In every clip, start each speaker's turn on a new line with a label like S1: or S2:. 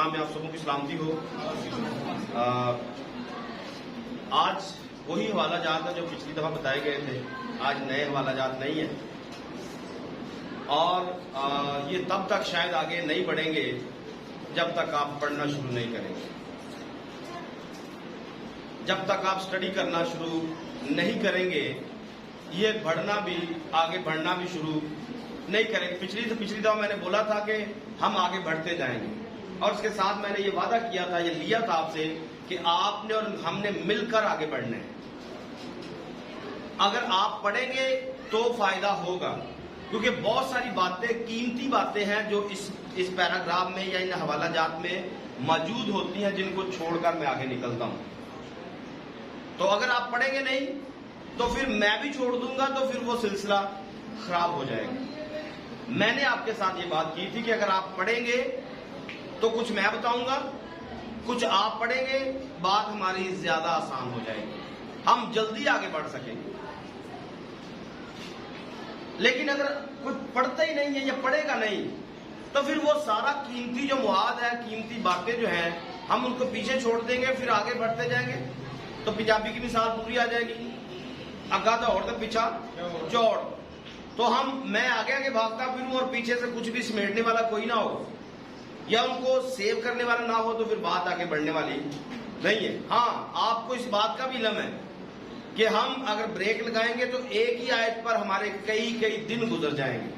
S1: सलाम में आप सबों की सलामती हो। आज वही हवाला जात है जो पिछली दफा बताए गए थे, आज नए हवाला जात नहीं है और ये तब तक शायद आगे नहीं बढ़ेंगे जब तक आप पढ़ना शुरू नहीं करेंगे, जब तक आप स्टडी करना शुरू नहीं करेंगे, ये बढ़ना भी आगे बढ़ना भी शुरू नहीं करेंगे। पिछली दफा मैंने बोला था कि हम आगे बढ़ते जाएंगे और उसके साथ मैंने ये वादा किया था, ये लिया था आपसे कि आपने और हमने मिलकर आगे बढ़ना है। अगर आप पढ़ेंगे तो फायदा होगा, क्योंकि बहुत सारी बातें, कीमती बातें हैं जो इस पैराग्राफ में या इन हवाला जात में मौजूद होती हैं, जिनको छोड़कर मैं आगे निकलता हूं। तो अगर आप पढ़ेंगे नहीं तो फिर मैं भी छोड़ दूंगा, तो फिर वो सिलसिला खराब हो जाएगा। मैंने आपके साथ ये बात की थी कि अगर आप पढ़ेंगे तो कुछ मैं बताऊंगा, कुछ आप पढ़ेंगे, बात हमारी ज्यादा आसान हो जाएगी, हम जल्दी आगे बढ़ सकेंगे। लेकिन अगर कुछ पढ़ता ही नहीं है या पढ़ेगा नहीं तो फिर वो सारा कीमती जो मुआद है, कीमती बातें जो हैं, हम उनको पीछे छोड़ देंगे, फिर आगे बढ़ते जाएंगे। तो पंजाबी की मिसाल पूरी आ जाएगी, अग्गा दौड़ तो पीछा चौड़। तो मैं आगे आगे भागता फिरूं और पीछे से कुछ भी समेटने वाला कोई ना हो या उनको सेव करने वाला ना हो, तो फिर बात आगे बढ़ने वाली नहीं है। हाँ, आपको इस बात का भी इल्म है कि हम अगर ब्रेक लगाएंगे तो एक ही आयत पर हमारे कई दिन गुजर जाएंगे,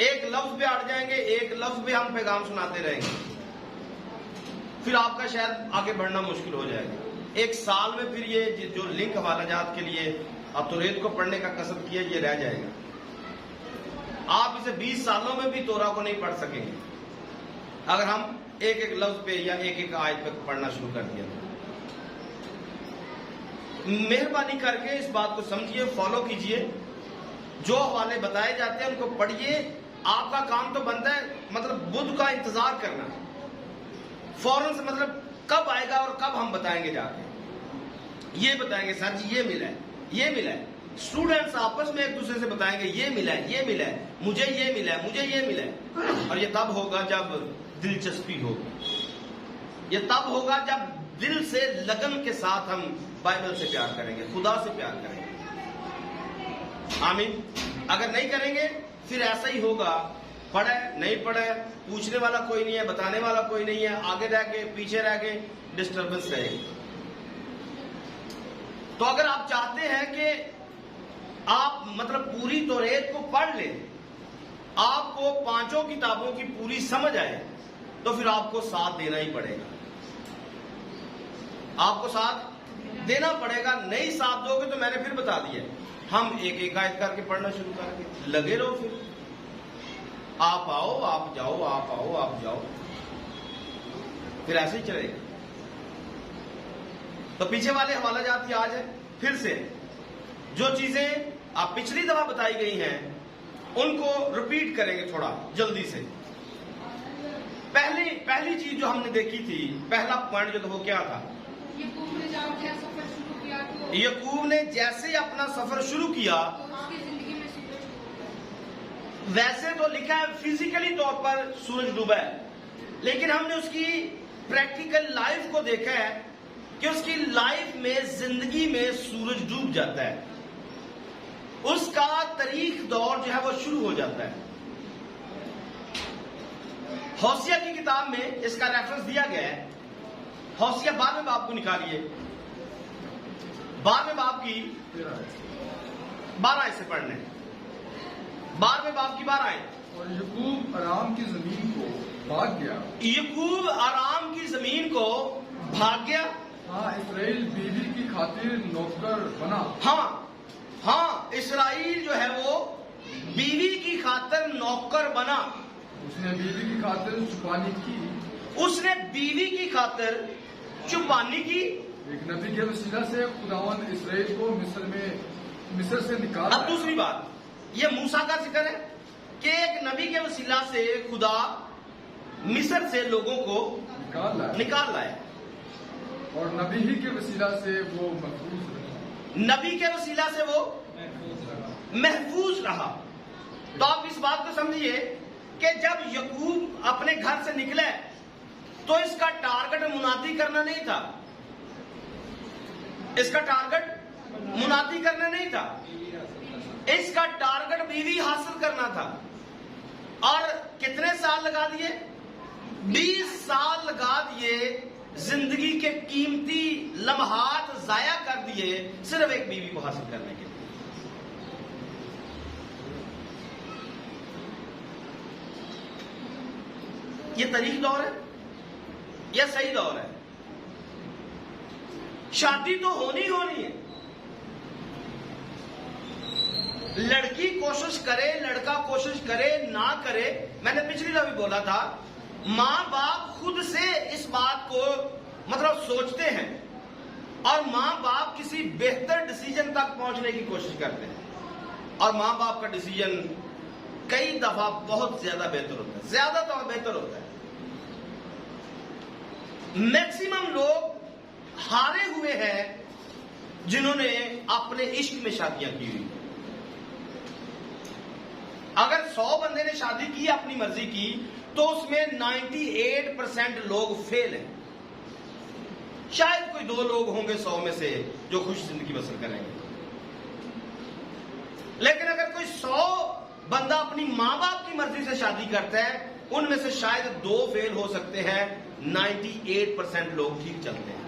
S1: एक लफ्ज पे अड़ जाएंगे, एक लफ्ज पे हम पैगाम सुनाते रहेंगे, फिर आपका शायद आगे बढ़ना मुश्किल हो जाएगा। एक साल में फिर ये जो लिंक हवाला जात के लिए अब तो रेत को पढ़ने का कसब किया, ये रह जाएगा। आप इसे 20 सालों में भी तोरा को नहीं पढ़ सकेंगे अगर हम एक एक लफ्ज पे या एक एक आयत पे पढ़ना शुरू कर दिया। मेहरबानी करके इस बात को समझिए, फॉलो कीजिए, जो हवाले बताए जाते हैं उनको पढ़िए। आपका काम तो बनता है मतलब बुध का इंतजार करना, फौरन से मतलब कब आएगा और कब हम बताएंगे, जाके ये बताएंगे सर जी ये मिला है, ये मिला है। स्टूडेंट्स आपस में एक दूसरे से बताएंगे ये मिला है, ये मिला है, मुझे ये मिला है, मुझे ये मिला है। और ये तब होगा जब दिलचस्पी होगी, ये तब होगा जब दिल से लगन के साथ हम बाइबल से प्यार करेंगे, खुदा से प्यार करेंगे। आमीन। अगर नहीं करेंगे फिर ऐसा ही होगा, पढ़े नहीं पढ़े, पूछने वाला कोई नहीं है, बताने वाला कोई नहीं है, आगे रह के पीछे रह के डिस्टर्बेंस रहेगी। तो अगर आप चाहते हैं कि आप मतलब पूरी तौरेत को पढ़ लें, आपको 5 किताबों की पूरी समझ आए, तो फिर आपको साथ देना ही पड़ेगा, आपको साथ देना पड़ेगा। नहीं साथ दोगे तो मैंने फिर बता दिया, हम एक एक आयत करके पढ़ना शुरू करेंगे, लगे रहो, फिर आप आओ आप जाओ, आप आओ आप जाओ, फिर ऐसे ही चलेगा। तो पीछे वाले हवाला जात की आज है फिर से जो चीजें आप पिछली दफा बताई गई हैं उनको रिपीट करेंगे थोड़ा जल्दी से। पहली चीज जो हमने देखी थी, पहला पॉइंट जो था वो क्या था? यकूब ने जैसे अपना सफर शुरू किया, वैसे तो लिखा है फिजिकली तौर पर सूरज डूबा है, लेकिन हमने उसकी प्रैक्टिकल लाइफ को देखा है कि उसकी लाइफ में, जिंदगी में सूरज डूब जाता है, उसका तारीख दौर जो है वो शुरू हो जाता है। हौसिया की किताब में इसका रेफरेंस दिया गया है। हौसिया 12वें बाब को निकालिए, 12वें बाब की 12 से पढ़ने, 12वें बाब की 12 आए।
S2: और यकूब आराम की जमीन को भाग गया।
S1: यकूब आराम की जमीन को भाग गया।
S2: हाँ, इसराइल बीवी की खातिर नौकर बना।
S1: हाँ, इसराइल जो है वो बीवी की खातिर नौकर बना।
S2: उसने बीवी की खातिर चुपानी की।
S1: उसने बीवी की खातिर चुपानी की।
S2: एक नबी के वसीला से खुदावन इसराइल को मिस्र से निकाला।
S1: अब दूसरी बात, ये मूसा का जिक्र है कि एक नबी के वसीला से खुदा मिस्र से लोगों को निकाल लाए,
S2: और नबी ही के वसीला से वो महफूज रहा।
S1: नबी के वसीला से वो महफूज रहा। तो आप इस बात को समझिए कि जब यकूब अपने घर से निकले तो इसका टारगेट मुनादी करना नहीं था, इसका टारगेट मुनादी करना नहीं था, इसका टारगेट बीवी हासिल करना था। और कितने साल लगा दिए? 20 साल लगा दिए, जिंदगी के कीमती लम्हात जाया कर दिए सिर्फ एक बीवी को हासिल करने के लिए। ये तरीक दौर है, यह सही दौर है। शादी तो होनी होनी है, लड़की कोशिश करे, लड़का कोशिश करे ना करे। मैंने पिछली दफा भी बोला था, मां बाप खुद से इस बात को मतलब सोचते हैं और मां बाप किसी बेहतर डिसीजन तक पहुंचने की कोशिश करते हैं, और मां बाप का डिसीजन कई दफा बहुत ज्यादा बेहतर होता है, ज्यादा तो बेहतर होता है। मैक्सिमम लोग हारे हुए हैं जिन्होंने अपने इश्क में शादियां की हुई। अगर 100 बंदे ने शादी की अपनी मर्जी की तो उसमें 98% लोग फेल हैं। शायद कोई 2 लोग होंगे 100 में से जो खुश जिंदगी बसर करेंगे। लेकिन अगर कोई 100 बंदा अपनी मां बाप की मर्जी से शादी करता है, उनमें से शायद 2 फेल हो सकते हैं, 98% लोग ठीक चलते हैं।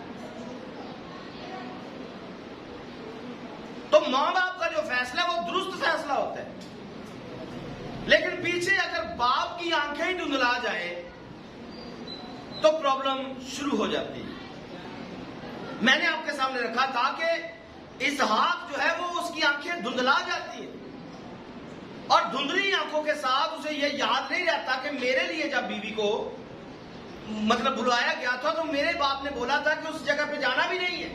S1: तो मां बाप का जो फैसला है वो दुरुस्त फैसला होता है। लेकिन पीछे अगर बाप की आंखें ही धुंधला जाए तो प्रॉब्लम शुरू हो जाती है। मैंने आपके सामने रखा था कि इसहाक जो है वो उसकी आंखें धुंधला जाती है, और धुंधली आंखों के साथ उसे यह याद नहीं रहता कि मेरे लिए जब बीवी को मतलब बुलाया गया था तो मेरे बाप ने बोला था कि उस जगह पे जाना भी नहीं है,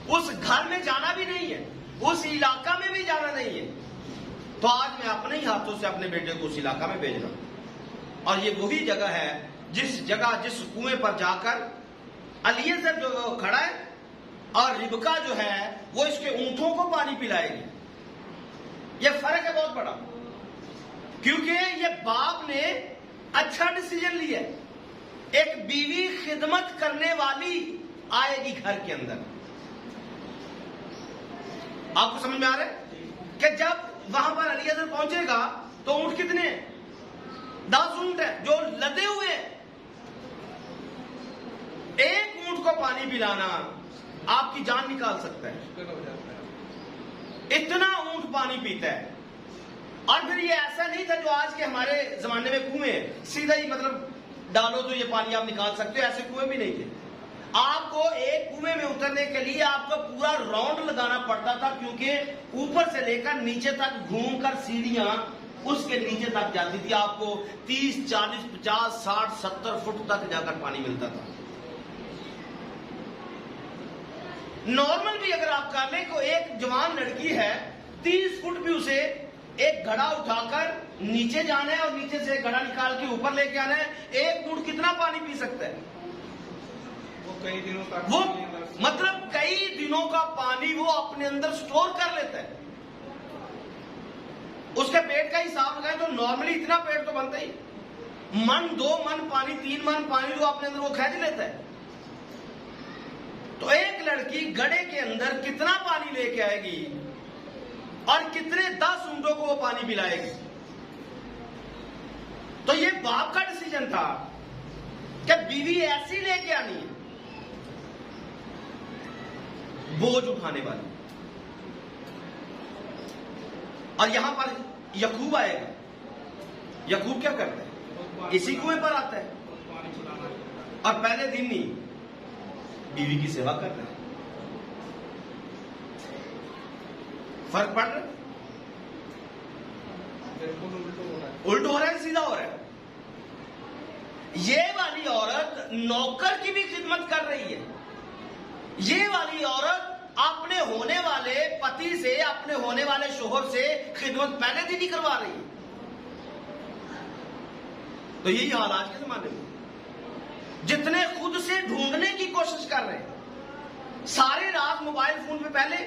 S1: उस घर में जाना भी नहीं है, उस इलाका में भी जाना नहीं है। तो आज मैं अपने ही हाथों से अपने बेटे को उस इलाका में भेज रहा हूं, और ये वही जगह है जिस कुएं पर जाकर अलीज़र जो खड़ा है और रिबका जो है वो इसके ऊंटों को पानी पिलाएगी। यह फर्क है बहुत बड़ा, क्योंकि ये बाप ने अच्छा डिसीजन लिया। एक बीवी खिदमत करने वाली आएगी घर के अंदर। आपको समझ में आ रहा है कि जब वहां पर अलीज़र पहुंचेगा तो ऊंट कितने हैं? 10 ऊंट है जो लदे हुए हैं। एक ऊंट को पानी पिलाना आपकी जान निकाल सकता है, इतना ऊंट पानी पीता है। और फिर ये ऐसा नहीं था जो आज के हमारे जमाने में कुएं सीधा ही मतलब डालो तो ये पानी आप निकाल सकते हो, ऐसे कुएं भी नहीं थे। आपको एक कुएं में उतरने के लिए आपको पूरा राउंड लगाना पड़ता था, क्योंकि ऊपर से लेकर नीचे तक घूमकर सीढ़ियां उसके नीचे तक जाती थी। आपको 30, 40, 50, 60, 70 फुट तक जाकर पानी मिलता था। नॉर्मल भी अगर आप कर लें तो एक जवान लड़की है, 30 फुट भी उसे एक घड़ा उठाकर नीचे जाना है और नीचे से घड़ा निकाल के ऊपर लेके आना है। एक फुट कितना पानी पी सकता है?
S2: कई दिनों तक
S1: वो मतलब कई दिनों का पानी वो अपने अंदर स्टोर कर लेता है। उसके पेट का हिसाब लगाए तो नॉर्मली इतना पेट तो बनता ही, मन 2 मन पानी 3 मन पानी जो अपने अंदर वो खींच लेता है। तो एक लड़की गड्ढे के अंदर कितना पानी लेके आएगी और कितने 10 ऊंटों को वो पानी पिलाएगी? तो ये बाप का डिसीजन था कि बीवी ऐसी लेके आनी है, बोझ उठाने वाली। और यहां पर यकूब आएगा। यकूब क्या करता है? इसी कुएं पर आता है और पहले दिन ही बीवी की सेवा करता है। फर्क पड़ रहा है? उल्टो हो रहा है, सीधा हो रहा है। ये वाली औरत नौकर की भी खिदमत कर रही है। ये वाली औरत अपने होने वाले पति से, अपने होने वाले शोहर से खिदमत पहले दिन ही करवा रही है। तो यही हाल आज के जमाने में, जितने खुद से ढूंढने की कोशिश कर रहे हैं, सारी रात मोबाइल फोन पे पहले,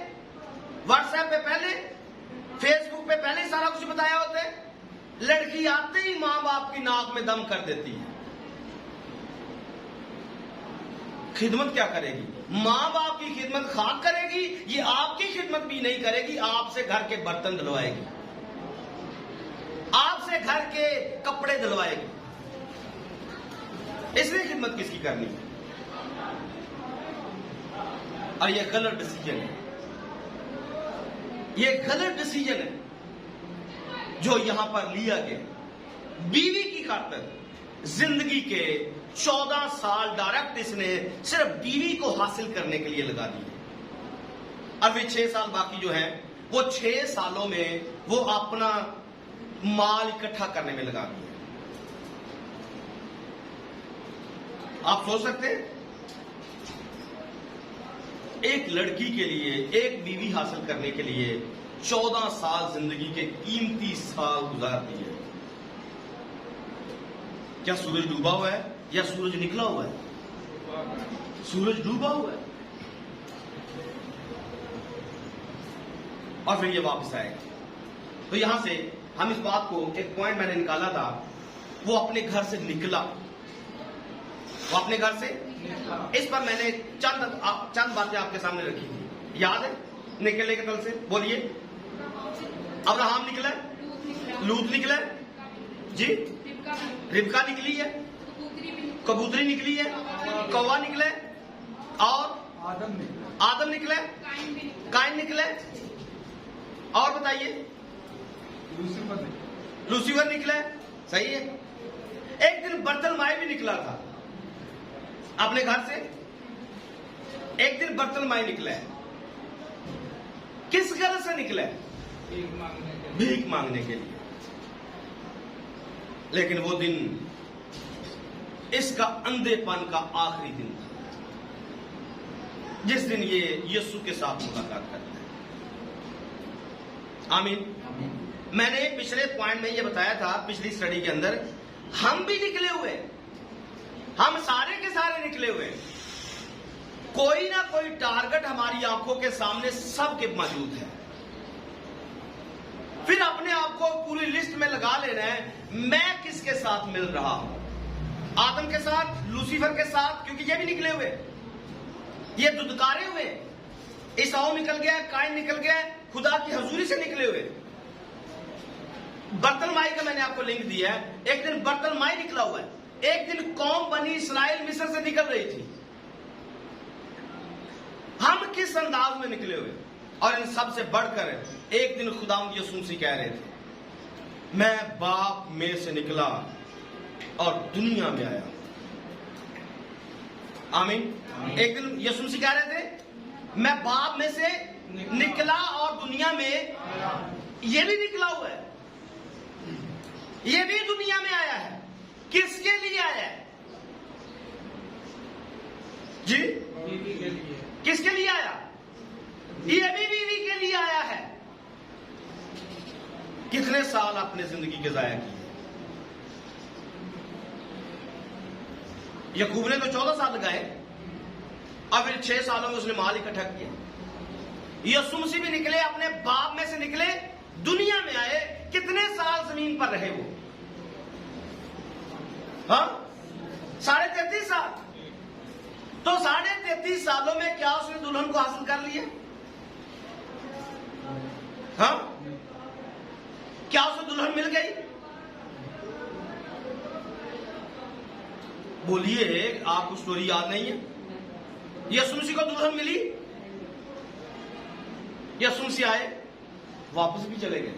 S1: व्हाट्सएप पे पहले, फेसबुक पे पहले सारा कुछ बताया होता है, लड़की आते ही मां बाप की नाक में दम कर देती है। खिदमत क्या करेगी? मां बाप की खिदमत खाक करेगी, ये आपकी खिदमत भी नहीं करेगी, आपसे घर के बर्तन धुलवाएगी, आपसे घर के कपड़े धुलवाएगी। इसलिए खिदमत किसकी करनी है? और ये गलत डिसीजन है, ये गलत डिसीजन है जो यहां पर लिया गया। बीवी की खातिर जिंदगी के 14 साल डायरेक्ट इसने सिर्फ बीवी को हासिल करने के लिए लगा दिए। अभी 6 साल बाकी जो है वो 6 सालों में वो अपना माल इकट्ठा करने में लगा दिए। आप सोच सकते हैं एक लड़की के लिए, एक बीवी हासिल करने के लिए 14 साल जिंदगी के कीमती साल गुजार दिए। क्या सूरज डूबा हुआ है या सूरज निकला हुआ है? सूरज डूबा हुआ है। और फिर ये वापस आएगा। तो यहां से हम इस बात को, एक पॉइंट मैंने निकाला था, वो अपने घर से निकला, वो अपने घर से, इस पर मैंने चंद बातें आपके सामने रखी थी, याद है? निकलने के तल से बोलिए। अब्राहम निकला, लूत निकला जी, रिबका निकली है, कबूतरी निकली है, कौवा निकला, और आदम निकला, काइन निकला, और बताइए, लूसीफर निकला। सही है। एक दिन बर्तलमाई भी निकला था अपने घर से। एक दिन बर्तलमाई निकला है। किस गरज से निकला है? भीख मांगने के लिए। लेकिन वो दिन इसका अंधेपन का आखिरी दिन था, जिस दिन ये यीशु के साथ मुलाकात करता है। आमीन। मैंने पिछले पॉइंट में ये बताया था, पिछली स्टडी के अंदर, हम भी निकले हुए, हम सारे के सारे निकले हुए। कोई ना कोई टारगेट हमारी आंखों के सामने सबके मौजूद है। फिर अपने आप को पूरी लिस्ट में लगा लेना है, मैं किसके साथ मिल रहा हूं? आदम के साथ, लूसीफर के साथ, क्योंकि ये भी निकले हुए, ये दुदकारे हुए। ईसाऊ निकल गया, काइन निकल गया, खुदा की हजूरी से निकले हुए। बर्तलमाई का मैंने आपको लिंक दिया है। एक दिन बर्तलमाई निकला हुआ है। एक दिन कौम बनी इस्राएल मिस्र से निकल रही थी। हम किस अंदाज में निकले हुए? और इन सब से बढ़कर एक दिन खुदावंद यीशु मसीह कह रहे थे, मैं बाप में से निकला और दुनिया में आया। आमीन। एक दिन यीशु मसीह कह रहे थे, मैं बाप में से निकला और दुनिया में, ये भी निकला हुआ है, ये भी दुनिया में आया है। किसके लिए आया है जी? बीवी के लिए। किसके लिए आया? ये भी बीवी के लिए आया है। कितने साल अपने जिंदगी के जाया किए? यकूब ने तो 14 साल लगाए, और फिर 6 सालों में उसने माल इकट्ठा किया। यीशु मसीह भी निकले, अपने बाप में से निकले, दुनिया में आए। कितने साल जमीन पर रहे वो? हाँ, 33.5 साल। तो 33.5 सालों में क्या उसने दुल्हन को हासिल कर लिया? हाँ, क्या उसे दुल्हन मिल गई? बोलिए, आपको स्टोरी याद नहीं है? यीशु मसीह को दुल्हन मिली, यीशु मसीह आए, वापस भी चले गए।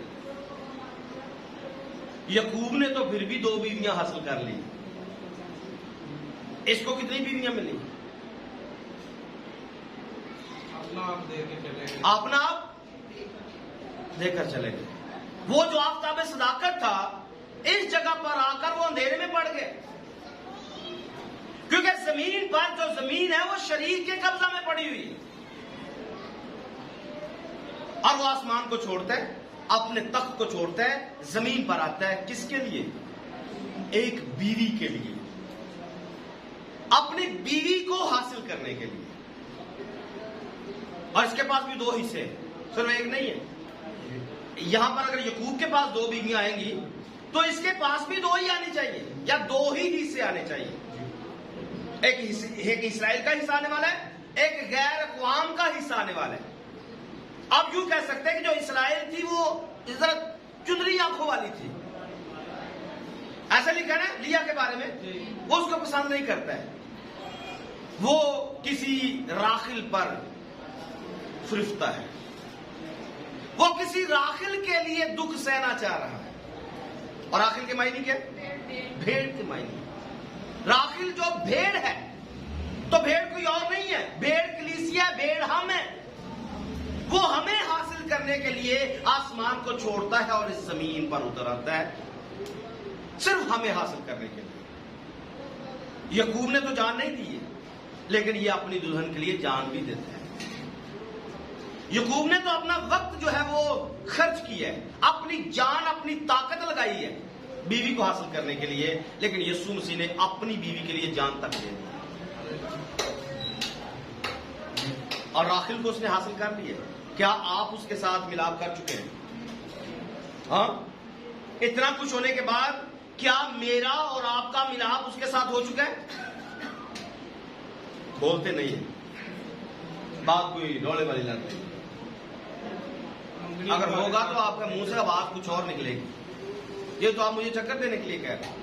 S1: यकूब ने तो फिर भी 2 बीवियां हासिल कर ली। इसको कितनी बीवियां मिली? अपना आप देकर चले गए। वो जो आफताब सदाकत था, इस जगह पर आकर वो अंधेरे में पड़ गए, क्योंकि जमीन पर जो जमीन है वो शरीर के कब्जा में पड़ी हुई है। और वो आसमान को छोड़ता है, अपने तख्त को छोड़ता है, जमीन पर आता है। किसके लिए? एक बीवी के लिए, अपनी बीवी को हासिल करने के लिए। और इसके पास भी 2 हिस्से, सिर्फ एक नहीं है। यहां पर अगर यकूब के पास 2 बीवियां आएंगी तो इसके पास भी 2 ही आने चाहिए, या 2 ही हिस्से आने चाहिए। एक इसराइल का हिस्सा आने वाला है, एक गैर अक़वाम का हिस्सा आने वाला है। अब यूं कह सकते हैं कि जो इसराइल थी वो जरा चुंदरी आंखों वाली थी, ऐसा लिखा है ना लिया के बारे में, वो उसको पसंद नहीं करता है, वो किसी राखिल पर फिरफ्ता है, वो किसी राखिल के लिए दुख सहना चाह रहा है। और राखिल के मायने क्या? भेड़ के मायने। राखिल जो भेड़ है, तो भेड़ कोई और नहीं है, भेड़ कलीसिया, भेड़ हम है। वो हमें हासिल करने के लिए आसमान को छोड़ता है और इस जमीन पर उतर आता है, सिर्फ हमें हासिल करने के लिए। यकूब ने तो जान नहीं दी है, लेकिन ये अपनी दुल्हन के लिए जान भी देता है। यकूब ने तो अपना वक्त जो है वो खर्च किया है, अपनी जान, अपनी ताकत लगाई है बीवी को हासिल करने के लिए, लेकिन यीशु मसीह ने अपनी बीवी के लिए जान तक दे दी और राखिल को उसने हासिल कर लिया। क्या आप उसके साथ मिलाप कर चुके हैं? हाँ, इतना कुछ होने के बाद क्या मेरा और आपका मिलाप उसके साथ हो चुका है? बोलते नहीं है, बात कोई डोले वाली लगती है। अगर होगा तो आपका मुंह से आवाज कुछ और निकलेगी। ये तो आप मुझे चक्कर देने के लिए कह रहे हैं।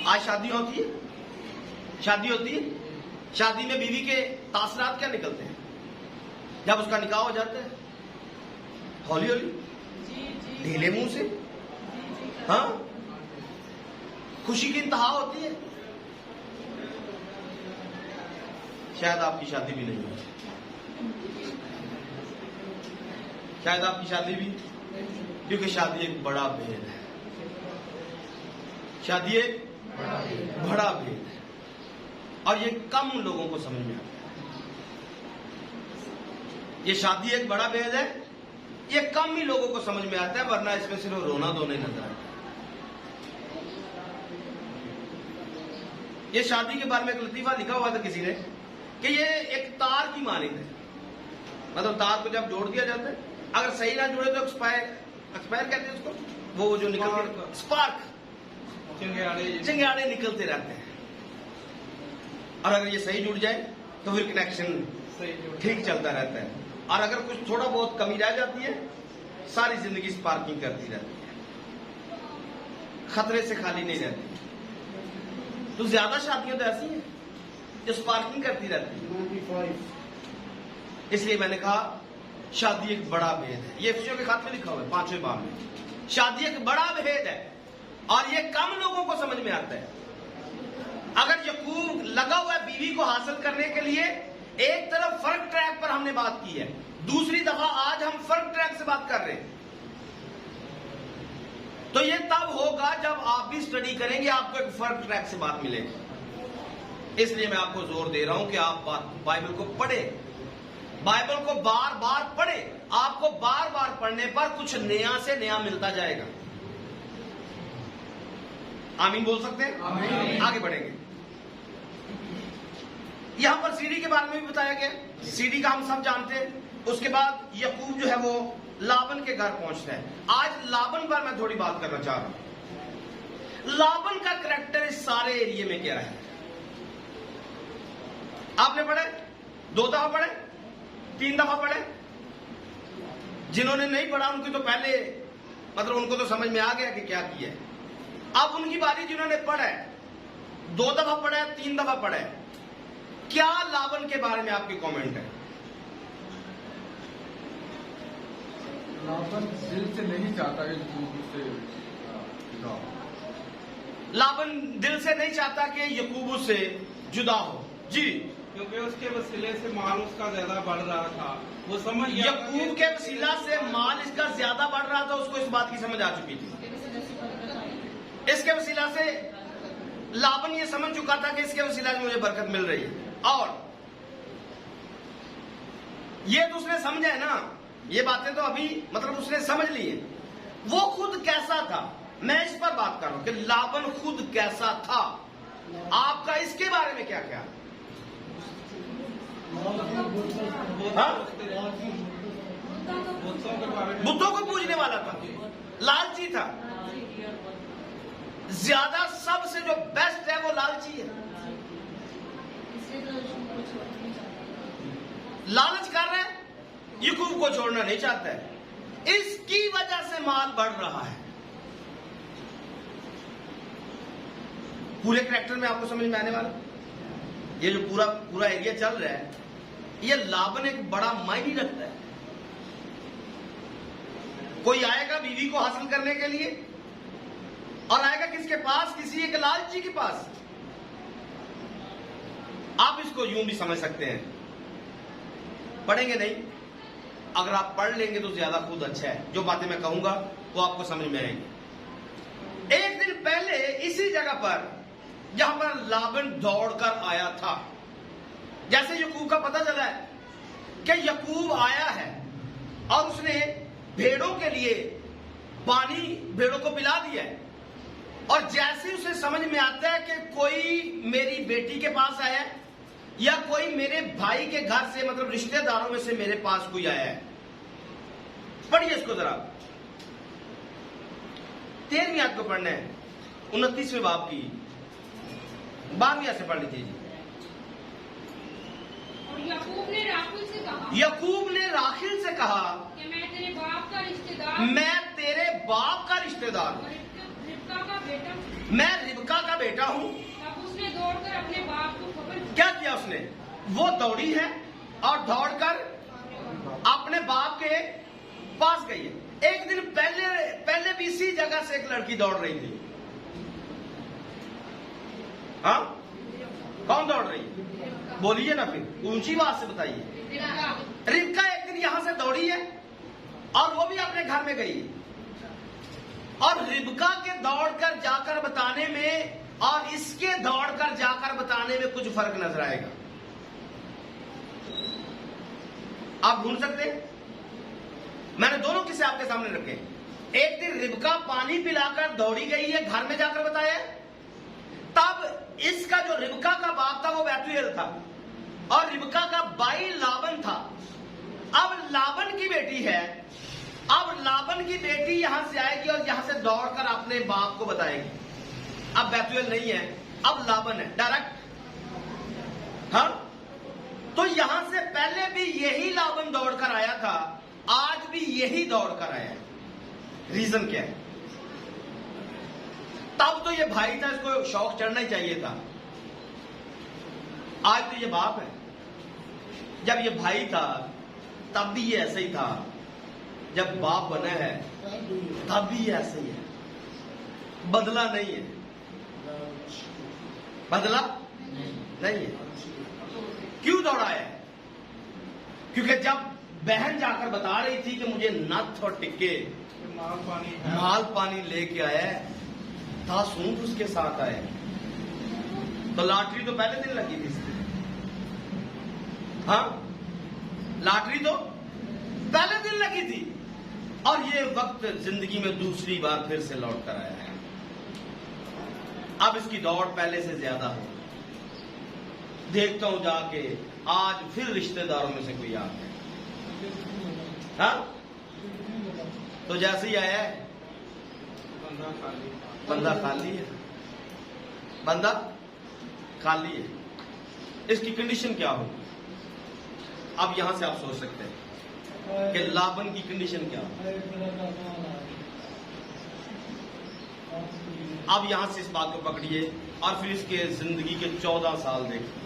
S1: आज शादी होती है, शादी होती है, शादी में बीवी के तासरात क्या निकलते हैं जब उसका निकाह हो जाता है? हौली हौली, ढीले मुंह से, हाँ, खुशी की इंतहा होती है। शायद आपकी शादी भी नहीं हुई, शायद आपकी शादी भी, क्योंकि शादी एक बड़ा भेद है, शादी एक बड़ा भेद है और ये कम लोगों को समझ में आता है। ये शादी एक बड़ा भेद है, ये कम ही लोगों को समझ में आता है, वरना इसमें सिर्फ रोना धोने नजर आता है। ये शादी के बारे में एक लतीफा लिखा हुआ था किसी ने कि ये एक तार की मानिंद है, मतलब तार को जब जोड़ दिया जाता है, अगर सही ना जुड़े तो एक्सपायर कहते हैं उसको, वो जो निकल स्पार्क, चिंगाड़े निकलते रहते हैं, और अगर ये सही जुड़ जाए तो फिर कनेक्शन ठीक चलता रहता है, और अगर कुछ थोड़ा बहुत कमी रह जाती है सारी जिंदगी स्पार्किंग करती रहती है, खतरे से खाली नहीं रहती। तो ज्यादा शादियां तो ऐसी हैं जो स्पार्किंग करती रहती है। इसलिए मैंने कहा शादी एक बड़ा भेद है। ये एफिसियों के खाते में लिखा हुआ है 5वें बाब में, शादी एक बड़ा भेद है और ये कम लोगों को समझ में आता है। अगर यकूब लगा हुआ है बीवी को हासिल करने के लिए, एक तरफ फर्क ट्रैक पर हमने बात की है, दूसरी दफा आज हम फर्क ट्रैक से बात कर रहे हैं। तो ये तब होगा जब आप भी स्टडी करेंगे, आपको एक फर्क ट्रैक से बात मिलेगी। इसलिए मैं आपको जोर दे रहा हूं कि आप बाइबल को पढ़े, बाइबल को बार बार पढ़े। आपको बार बार पढ़ने पर कुछ नया से नया मिलता जाएगा। आमीन बोल सकते हैं? आमीन। आगे बढ़ेंगे। यहां पर सीडी के बारे में भी बताया गया, सीडी का हम सब जानते हैं। उसके बाद यकूब जो है वो लाबन के घर पहुंचता है। आज लाबन पर मैं थोड़ी बात करना चाह रहा हूं। लाबन का करैक्टर इस सारे एरिया में क्या है? आपने पढ़े? 2 दफा पढ़े? 3 दफा पढ़े? जिन्होंने नहीं पढ़ा उनकी तो पहले मतलब उनको तो समझ में आ गया कि क्या किया है। अब उनकी बारी, जिन्होंने पढ़ा है, 2 दफा पढ़ा है, 3 दफा पढ़ा है, क्या लाबन के बारे में आपके कमेंट है?
S2: लाबन दिल से नहीं चाहता कि यकूब से जुदा हो।
S1: लाबन दिल से नहीं चाहता कि यकूब से जुदा हो। जी,
S3: क्योंकि उसके वसीले से माल उसका ज्यादा बढ़ रहा था। वो समझ
S1: यकूब के वसीला से माल इसका ज्यादा बढ़ रहा था, उसको इस बात की समझ आ चुकी थी। इसके वसीला से लाबन ये समझ चुका था कि इसके वसीला से मुझे बरकत मिल रही है। और ये तो उसने समझा है ना, ये बातें तो अभी मतलब उसने समझ ली है। वो खुद कैसा था, मैं इस पर बात कर रहा हूं कि लाबन खुद कैसा था। आपका इसके बारे में क्या ख्याल?
S3: बुतों के बारे में
S1: बुतों को पूजने वाला था, लालची था। ज्यादा सबसे जो बेस्ट है वो लालची है, लालच कर रहा है, याकूब को छोड़ना नहीं चाहता है। इसकी वजह से माल बढ़ रहा है। पूरे कैरेक्टर में आपको समझ में आने वाला, ये जो पूरा एरिया चल रहा है, ये लाबन एक बड़ा मायने रखता है। कोई आएगा बीवी को हासिल करने के लिए, और आएगा किसके पास? किसी एक लालची के पास। आप इसको यूं भी समझ सकते हैं, पढ़ेंगे नहीं, अगर आप पढ़ लेंगे तो ज्यादा खुद अच्छा है। जो बातें मैं कहूंगा वो आपको समझ में आएंगी। एक दिन पहले इसी जगह पर, जहां पर लाबन दौड़कर आया था, जैसे याकूब का पता चला है कि याकूब आया है और उसने भेड़ों के लिए पानी भेड़ों को पिला दिया है, और जैसे उसे समझ में आता है कि कोई मेरी बेटी के पास आया है या कोई मेरे भाई के घर से, मतलब रिश्तेदारों में से मेरे पास कोई आया है। पढ़िए इसको जरा, 13वीं आयत को पढ़ना है, 29वें बाब की 12वीं आयत से पढ़ लीजिए जी।
S4: और याकूब ने राखिल से कहा,
S1: याकूब ने राखिल से कहा
S4: कि मैं तेरे बाप का रिश्तेदार,
S1: मैं तेरे बाप का रिश्तेदार हूं,
S4: रिबका का बेटा,
S1: मैं रिबका का बेटा हूं।
S4: तब उसने दौड़कर अपने बाप को खबर दी।
S1: क्या किया उसने? वो दौड़ी है और दौड़कर अपने बाप के पास गई है। एक दिन पहले भी इसी जगह से एक लड़की दौड़ रही थी। हाँ, कौन दौड़ रही है? बोलिए ना, फिर ऊंची आवाज से बताइए। रिबका एक दिन यहां से दौड़ी है और वो भी अपने घर में गई, और रिबका के दौड़कर जाकर बताने में और इसके दौड़कर जाकर बताने में कुछ फर्क नजर आएगा। आप ढूंढ सकते हैं? मैंने दोनों किस्से आपके सामने रखे। एक दिन रिबका पानी पिलाकर दौड़ी गई है, घर में जाकर बताया। तब इसका जो रिबका का बाप था वो बैतूएल था, और रिबका का भाई लाबन था। अब लाबन की बेटी है, अब लाबन की बेटी यहां से आएगी और यहां से दौड़कर अपने बाप को बताएगी। अब बैतूएल नहीं है, अब लाबन है डायरेक्ट। हाँ, तो यहां से पहले भी यही लाबन दौड़कर आया था, आज भी यही दौड़कर आया है। रीजन क्या है? तब तो ये भाई था, इसको शौक चढ़ना ही चाहिए था। आज तो ये बाप है। जब ये भाई था तब भी ये ऐसे ही था, जब बाप बना है तब भी ये ऐसे ही है। बदला नहीं है, बदला नहीं है। क्यों दौड़ा है? क्योंकि जब बहन जाकर बता रही थी कि मुझे नथ और टिक्के माल पानी लेके आया है, था सूंद उसके साथ आए, तो लॉटरी तो पहले दिन लगी थी इसकी। हाँ, लॉटरी तो पहले दिन लगी थी, और ये वक्त जिंदगी में दूसरी बार फिर से लौट कर आया है। अब इसकी दौड़ पहले से ज्यादा हो। देखता हूं जाके आज फिर रिश्तेदारों में से कोई आ गया। हाँ, तो जैसे ही आया है बंदा खाली है, बंदा खाली है। इसकी कंडीशन क्या हो? अब यहां से आप सोच सकते हैं कि लाबन की कंडीशन क्या हो। अब यहां से इस बात को पकड़िए और फिर इसके जिंदगी के 14 साल देखिए,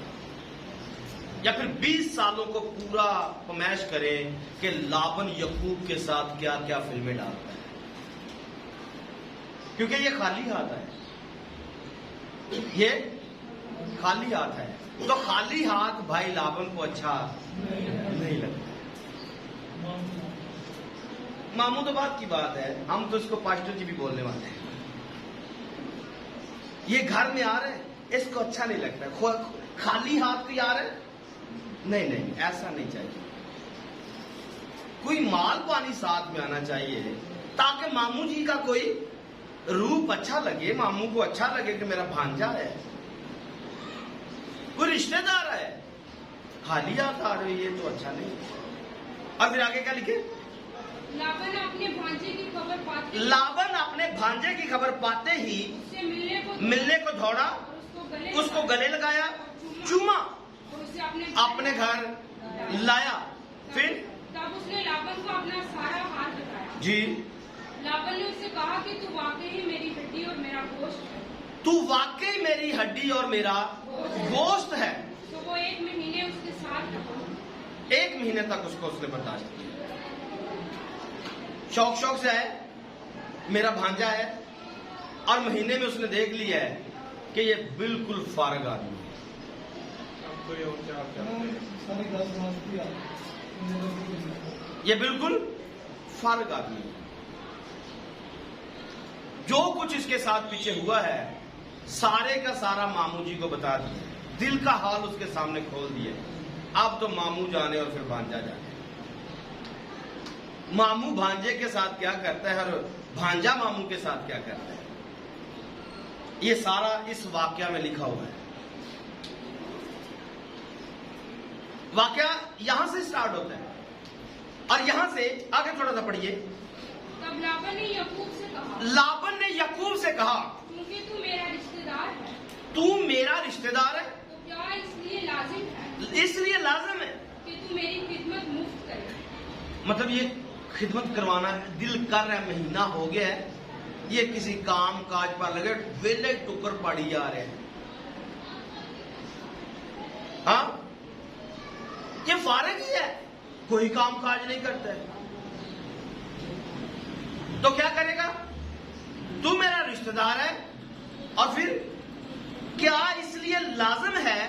S1: या फिर 20 सालों को पूरा फरमाइश करें कि लाबन याकूब के साथ क्या क्या फिल्में डालता है, क्योंकि ये खाली हाथ है, ये खाली हाथ है। तो खाली हाथ भाई लाबन को अच्छा नहीं लगता। मामू तो बात की बात है, हम तो इसको पास्टर जी भी बोलने वाले हैं। ये घर में आ रहे हैं, इसको अच्छा नहीं लगता, खाली हाथ भी आ रहे हैं। नहीं नहीं, ऐसा नहीं चाहिए। कोई माल पानी साथ में आना चाहिए ताकि मामू जी का कोई रूप अच्छा लगे, मामू को अच्छा लगे कि मेरा भांजा है, कोई रिश्तेदार है। खाली हाथ आ रही है तो अच्छा नहीं। और फिर आगे क्या लिखे?
S4: लाबन अपने भांजे की खबर पाते
S1: लाबन अपने भांजे की खबर पाते ही
S4: उससे
S1: मिलने को दौड़ा,
S4: और
S1: उसको गले लगाया, चूमा,
S4: और उसे
S1: अपने घर लाया। फिर
S4: तब उसने लाबन को अपना सारा हाल बताया।
S1: जी,
S4: लाबन ने उससे कहा कि तू वाकई मेरी हड्डी और मेरा गोश्त है।
S1: तू वाकई मेरी हड्डी और मेरा गोश्त है।
S4: तो वो 1 महीने उसके साथ रहा।
S1: 1 महीने तक उसने बर्दाश्त किया। शौक से है, मेरा भांजा है, और महीने में उसने देख लिया है कि ये बिल्कुल फारग आदमी है।
S3: अब कोई और क्या
S1: ये बिल्कुल फारग आदमी है। जो कुछ इसके साथ पीछे हुआ है सारे का सारा मामू जी को बता दिया, दिल का हाल उसके सामने खोल दिया। अब तो मामू जाने और फिर भांजा जाने। मामू भांजे के साथ क्या करता है और भांजा मामू के साथ क्या करता है, ये सारा इस वाक्या में लिखा हुआ है। वाक्या यहां से स्टार्ट होता है और यहां से आगे थोड़ा सा पढ़िए।
S4: तब लाबन ने याकूब से कहा,
S1: लाबन ने याकूब से कहा,
S4: क्योंकि तू मेरा रिश्तेदार है,
S1: तू मेरा रिश्तेदार है,
S4: तो क्या इसलिए लाजिम है
S1: इसलिए लाजम है
S4: कि तू मेरी खिदमत मुफ्त करे।
S1: मतलब ये खिदमत करवाना है, दिल कर रहा है, महीना हो गया है, ये किसी काम काज पर लगे वेले टुकर पड़ी जा रहे हैं। हाँ, ये फारग ही है, कोई काम काज नहीं करता है, तो क्या करेगा? तू मेरा रिश्तेदार है और फिर क्या इसलिए लाजिम है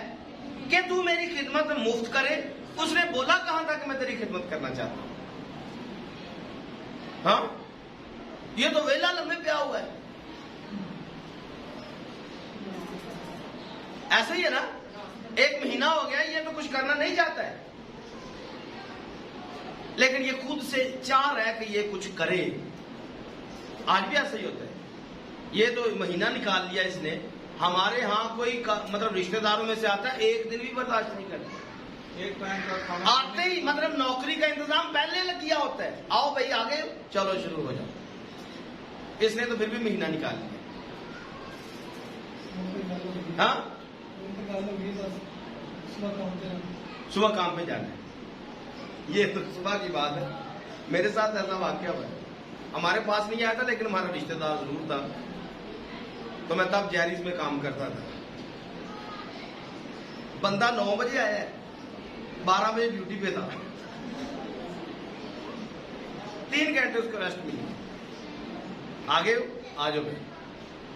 S1: कि तू मेरी खिदमत मुफ्त करे? उसने बोला कहां था कि मैं तेरी खिदमत करना चाहता हूं? हाँ, ये तो वेला लम्बे पे हुआ है। ऐसा ही है ना, 1 महीना हो गया, ये तो कुछ करना नहीं चाहता है, लेकिन ये खुद से चाह रहा है कि ये कुछ करे। आज भी ऐसा ही होता है। ये तो महीना निकाल लिया इसने। हमारे यहाँ कोई मतलब रिश्तेदारों में से आता है, 1 दिन भी बर्दाश्त नहीं करता।
S3: एक टाइम का खाना
S1: आते ही मतलब नौकरी का इंतजाम पहले किया होता है, आओ भाई आगे चलो शुरू हो जाओ। इसने तो फिर भी महीना निकाल लिया। हाँ, सुबह काम पे जाना है। ये तो सुबह की बात है। मेरे साथ ऐसा वाकया हुआ है। हमारे पास नहीं आया था लेकिन हमारा रिश्तेदार जरूर था, तो मैं तब जैरिस में काम करता था। बंदा 9 बजे आया है, 12 बजे ड्यूटी पे था, 3 घंटे उसको रेस्ट मिली। आगे आ जाओ भाई,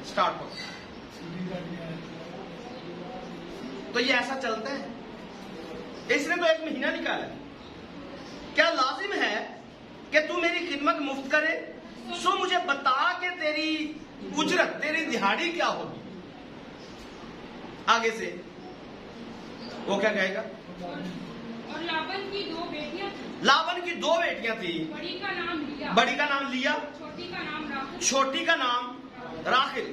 S1: स्टार्ट हो। तो ये ऐसा चलता है। इसने तो 1 महीना निकाला। क्या लाजिम है कि तू मेरी खिदमत मुफ्त करे? सो मुझे बता कि तेरी उजरत, तेरी दिहाड़ी क्या होगी? आगे से वो क्या कहेगा?
S4: और लाबन की 2 बेटियां थी।
S1: लाबन की 2 बेटियां थी।
S4: बड़ी का नाम लिया,
S1: बड़ी का नाम लिया,
S4: छोटी का नाम राखिल।
S1: छोटी का नाम राखिल।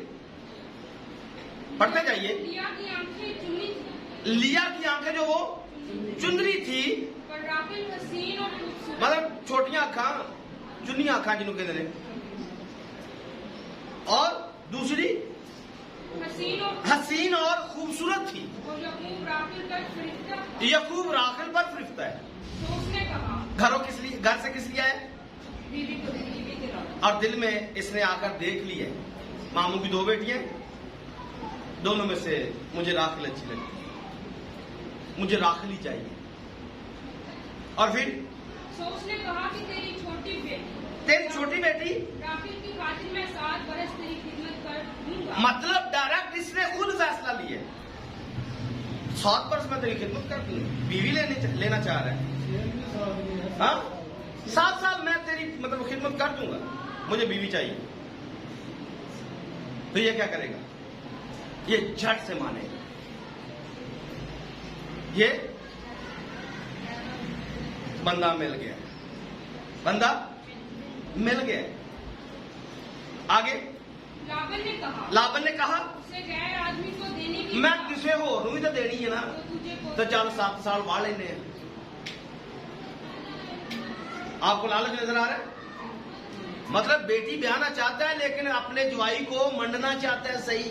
S1: पढ़ते जाइए।
S4: लिया की आंखें चुनी थी,
S1: लिया की आंखें जो वो चुंदरी थी,
S4: पर राखिल हसीन और खूबसूरत।
S1: मतलब छोटियां आंखा, चुनी आंखा जिन्हों कहते हैं। और दूसरी हसीन और खूबसूरत थी।
S4: और याकूब राखिल पर फरिश्ता था।
S1: याकूब राखिल पर फरिश्ता है।
S4: तो उसने कहा,
S1: घर से किस लिए है?
S4: बीवी को बीवी के लाओ।
S1: और दिल में इसने आकर देख लिया, मामू की 2 बेटियां, दोनों में से मुझे राखिल अच्छी लगती है, मुझे राखिल ही चाहिए। और फिर
S4: तो उसने कहा कि तेरी छोटी बेटी राखिल की खातिर मैं 7 बरस तेरी खिदमत कर दूंगा।
S1: मतलब डायरेक्ट इसने खुद फैसला लिया, 7 बरस में तेरी खिदमत कर दूंगा। बीवी लेना चाह रहा है। हाँ, 7 साल मैं तेरी मतलब खिदमत कर दूंगा, मुझे बीवी चाहिए। तो ये क्या करेगा? ये झट से मानेगा। ये बंदा मिल गया, बंदा मिल गया। आगे लाबन ने कहा
S4: उसे गैर आदमी को देने की
S1: मैं किसे हो ही तो देनी है ना,
S4: तो तुझे को
S1: तो चल 7 साल वाह लेने हैं। आपको लालच नजर आ रहा है? मतलब बेटी ब्याहना चाहता है लेकिन अपने जुआई को मंडना चाहता है। सही,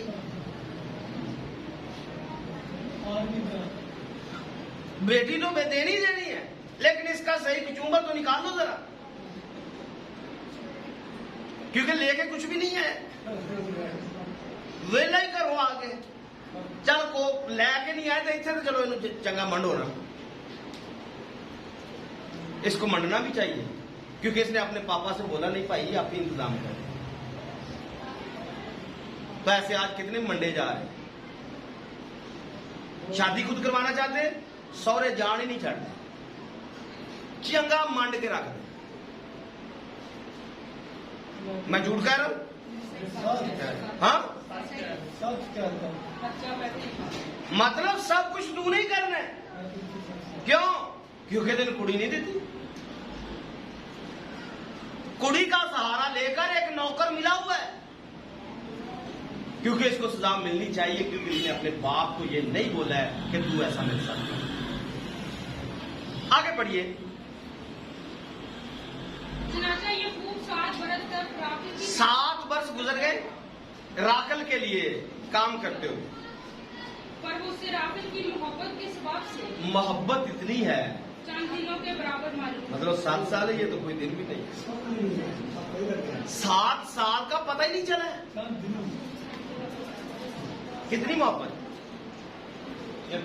S1: बेटी तो देनी देनी है लेकिन इसका सही कुचुम्बर तो निकाल लो जरा, क्योंकि लेके कुछ भी नहीं है। वेला ही करो आगे, चल को लैके नहीं आए तो इतने तो चलो इन चंगा मंडो ना। इसको मंडना भी चाहिए क्योंकि इसने अपने पापा से बोला नहीं भाई आप ही इंतजाम करें। तो ऐसे आज कितने मंडे जा रहे हैं, शादी खुद करवाना चाहते, सौरे जान ही नहीं छाड़ते, चंगा मंड के रख दे। मैं झूठ कह रहा हूं? हाँ, मतलब सब कुछ तू नहीं करना है। क्यों? क्योंकि तेन कुड़ी नहीं देती। कुड़ी का सहारा लेकर एक नौकर मिला हुआ है, क्योंकि इसको सजा मिलनी चाहिए, क्योंकि इसने अपने बाप को ये नहीं बोला है कि तू ऐसा मेरे साथ कर। आगे बढ़िए।
S4: ये खूब 7 बरस तक राखिल की
S1: 7 वर्ष गुजर गए राखिल के लिए काम करते हो,
S4: पर उससे राखिल की मोहब्बत के सबब से
S1: मोहब्बत इतनी है
S4: चंद दिनों के बराबर मालूम।
S1: मतलब 7 साल है, ये तो कोई दिन भी नहीं। 7 साल का पता ही नहीं चला है। कितनी मोहब्बत,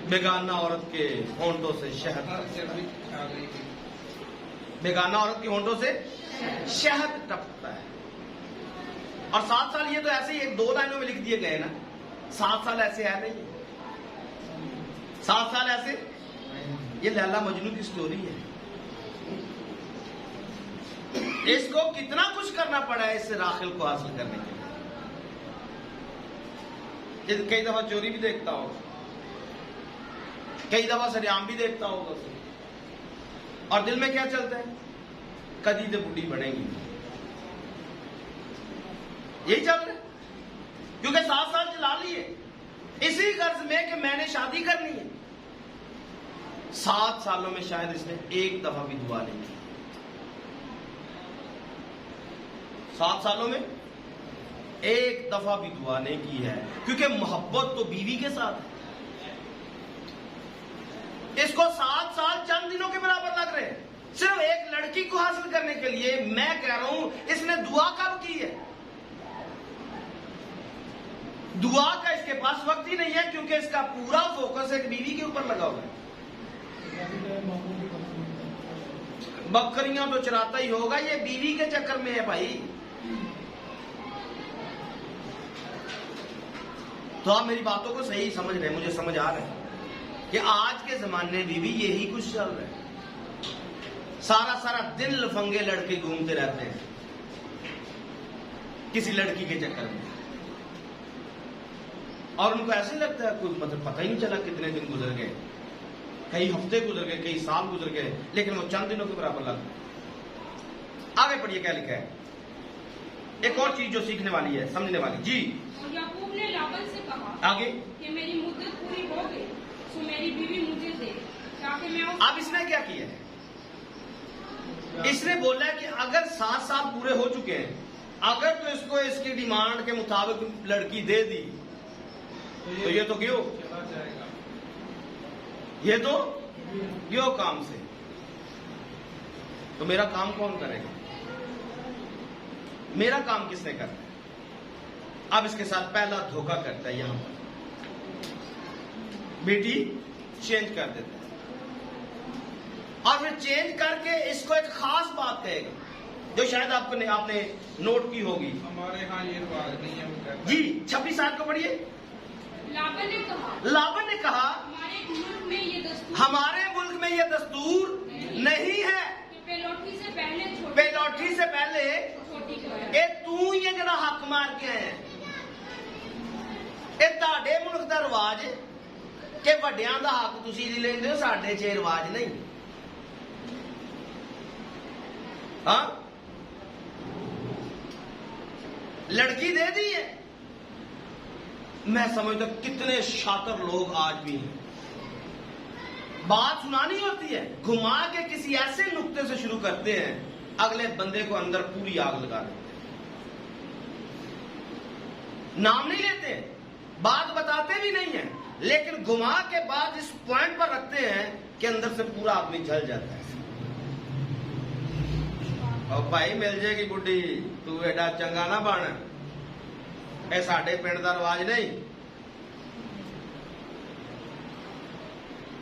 S1: बेगाना औरत के होंठों से शहद, बेगाना औरत के होंठों से शहद टपकता है। और 7 साल ये तो ऐसे ही 2 लाइनों में लिख दिए गए ना। 7 साल ऐसे है नहीं, 7 साल ऐसे, ये लैला मजनू की स्टोरी है। इसको कितना कुछ करना पड़ा है इस राखिल को हासिल करने के लिए। कई दफा चोरी भी देखता होगा, कई दफा सरेआम भी देखता होगा, और दिल में क्या चलता है, कदी तो बुढ़ी बढ़ेगी। यही चल रहा है, क्योंकि 7 साल चला लिए इसी गर्ज में कि मैंने शादी करनी है। 7 सालों में शायद इसने एक दफा भी दुआ नहीं की। 7 सालों में एक दफा भी दुआ नहीं की है, क्योंकि मोहब्बत तो बीवी के साथ है। इसको 7 साल चंद दिनों के बराबर लग रहे हैं सिर्फ एक लड़की को हासिल करने के लिए। मैं कह रहा हूं इसने दुआ कब की है? दुआ का इसके पास वक्त ही नहीं है, क्योंकि इसका पूरा फोकस एक बीवी के ऊपर लगा हुआ है। बकरियां तो चराता ही होगा, ये बीवी के चक्कर में है भाई। तो आप मेरी बातों को सही समझ रहे हैं, मुझे समझ आ रहा है कि आज के जमाने में भी यही कुछ चल रहा है। सारा दिन लफंगे लड़के घूमते रहते हैं किसी लड़की के चक्कर में, और उनको ऐसे लगता है कोई मतलब पता ही नहीं चला कितने दिन गुजर गए, कई हफ्ते गुजर गए, कई साल गुजर गए, लेकिन वो चंद दिनों के बराबर लग गए। आगे पढ़िए क्या लिखा है। एक और चीज जो सीखने वाली है, समझने वाली। जी।
S4: और याकूब ने लाबन से कहा
S1: आगे
S4: कि मेरी मुद्दत पूरी हो गई, तो मेरी बीवी मुझे दे, ताकि मैं
S1: अब इसने क्या किया है? इसने बोला कि अगर 7 साल पूरे हो चुके हैं, अगर तो इसको इसकी डिमांड के मुताबिक लड़की दे दी तो ये तो गयो, ये तो गयो काम से। तो मेरा काम कौन करेगा? मेरा काम किसने करना है? अब इसके साथ पहला धोखा करता है। यहां पर बेटी चेंज कर देता है, और फिर चेंज करके इसको एक खास बात कहेगा जो शायद आपने नोट की होगी।
S3: हमारे यहाँ ये रिवाज नहीं है।
S1: जी 26 साल को पढ़िए।
S4: लाबन ने कहा हमारे मुल्क में ये दस्तूर नहीं है कि पेलौठी से पहले
S1: ए तू ये जरा हक मार के आया, ये ਤੁਹਾਡੇ मुल्क का रिवाज है कि ਵੱਡਿਆਂ ਦਾ हक ਤੁਸੀਂ ਨਹੀਂ ਲੈਂਦੇ ਹੋ, ਸਾਡੇ 'ਚ रिवाज नहीं। हाँ, लड़की दे दी है। मैं समझता कितने शातिर लोग आज भी हैं, बात सुनानी होती है घुमा के किसी ऐसे नुक्ते से शुरू करते हैं अगले बंदे को अंदर पूरी आग लगा देते हैं। नाम नहीं लेते, बात बताते भी नहीं है, लेकिन घुमा के बाद इस पॉइंट पर रखते हैं कि अंदर से पूरा आदमी जल जाता है। और भाई मिल जाएगी बुढ़ी, तू एडा चंगा ना बन, ए साडे पिंड दा रिवाज नहीं,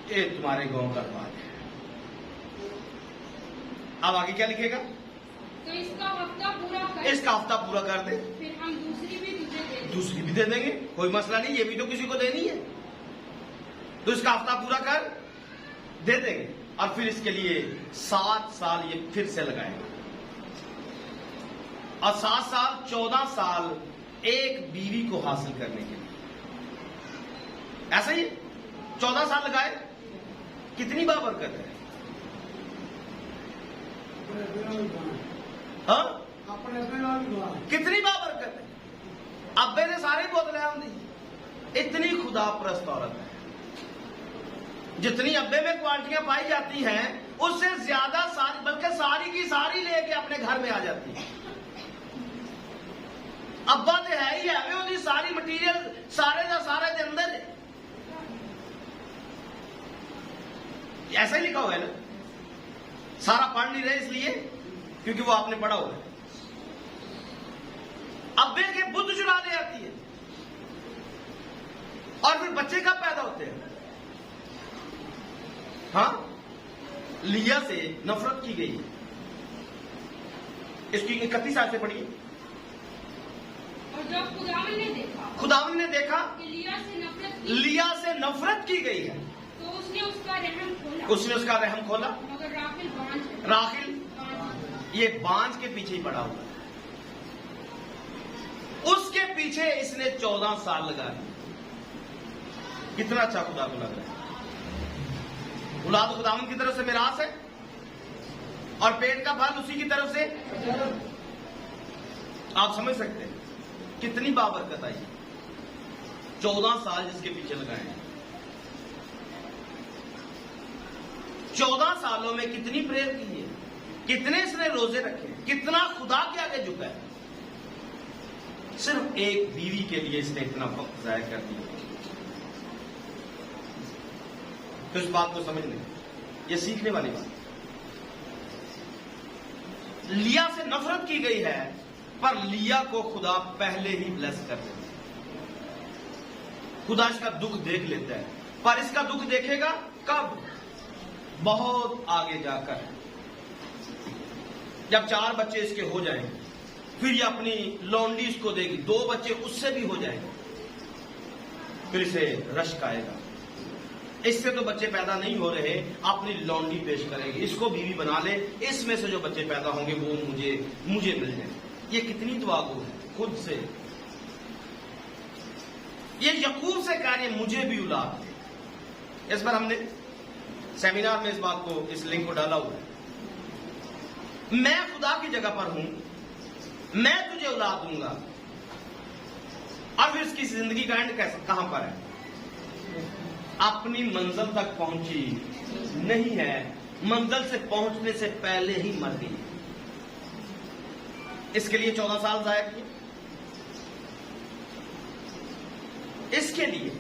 S1: ये तुम्हारे गांव का रिवाज है। अब आगे क्या लिखेगा?
S4: तो इसका हफ्ता पूरा कर,
S1: इसका हफ्ता पूरा कर दे,
S4: फिर हम दूसरी भी तुझे दे देंगे।
S1: दूसरी भी दे देंगे, कोई मसला नहीं, ये भी तो किसी को देनी है। तो इसका हफ्ता पूरा कर दे देंगे, और फिर इसके लिए 7 साल ये फिर से लगाएगा, और 7 साल 14 साल एक बीवी को हासिल करने के लिए। ऐसा ही 14 साल लगाए, कितनी बाबरकत है। हाँ, कितनी बाबरकत है। अब्बे ने सारी बोतलें आम दी, इतनी खुदा परस्त औरत है। जितनी अब्बे में क्वालिटियां पाई जाती हैं उससे ज्यादा सारी, बल्कि सारी की सारी लेके अपने घर में आ जाती है। अब्बा तो है ही है, वो सारी मटीरियल सारे का सारे के अंदर है। ऐसा ही लिखा हुआ है ना, सारा पढ़ नहीं रहे इसलिए क्योंकि वो आपने पढ़ा हुआ है। अब्बे के बुद्ध चुराने आती है, और फिर बच्चे कब पैदा होते हैं? हाँ, लिया से नफरत की गई। इसकी 31 आयत से पढ़िए।
S4: और जब खुदावन ने देखा कि
S1: लिया से नफरत की गई है,
S4: तो उसने उसका रहम खोला, मगर राखिल ये बांझ के पीछे ही पड़ा हुआ है। उसके पीछे इसने 14 साल लगा दिए। कितना अच्छा खुदा को लग रहा है। औलाद खुदावन की तरफ से मिरास है, और पेट का फल उसी की तरफ से। आप समझ सकते हैं कितनी बाबरकत आई। 14 साल जिसके पीछे लगाए हैं। 14 सालों में कितनी प्रेयर की है, कितने इसने रोजे रखे, कितना खुदा के आगे झुका है। सिर्फ एक बीवी के लिए इसने इतना वक्त जाया कर दिया। तो इस बात को समझने, ये सीखने वाली बात। लिया से नफरत की गई है, पर लिया को खुदा पहले ही ब्लेस कर देता है। खुदा इसका दुख देख लेता है, पर इसका दुख देखेगा कब? बहुत आगे जाकर, जब 4 बच्चे इसके हो जाएंगे, फिर ये अपनी लॉन्डी इसको देगी, 2 बच्चे उससे भी हो जाएंगे, फिर इसे रश्क आएगा। इससे तो बच्चे पैदा नहीं हो रहे, अपनी लॉन्डी पेश करेगी, इसको बीवी बना ले, इसमें से जो बच्चे पैदा होंगे वो मुझे मिल जाए। ये कितनी दुआगो है खुद से। ये यकूब से कह रहे मुझे भी औलाद दे। इस पर हमने सेमिनार में इस बात को, इस लिंक को डाला हुआ है। मैं खुदा की जगह पर हूं, मैं तुझे औलाद दूंगा। और फिर इसकी जिंदगी का एंड कैसे, कहां पर है? अपनी मंजिल तक पहुंची नहीं है, मंजिल से पहुंचने से पहले ही मर गई। इसके लिए 14 साल जाया किए। इसके लिए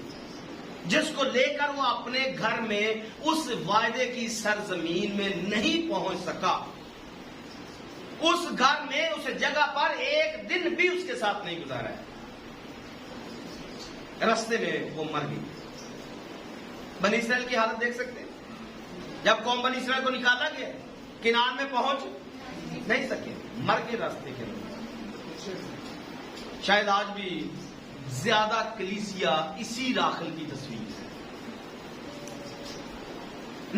S4: जिसको लेकर वो अपने घर में उस वायदे की सरजमीन में नहीं पहुंच सका, उस घर में, उस जगह पर एक दिन भी उसके साथ नहीं गुजारा है। रास्ते में वो मर गई। बनी इसराइल की हालत देख सकते हैं। जब कौम बनी इसराइल को निकाला गया, किनान में पहुंच नहीं सके, मर के रास्ते के अंदर। शायद आज भी ज्यादा कलीसिया इसी राखिल की तस्वीर है।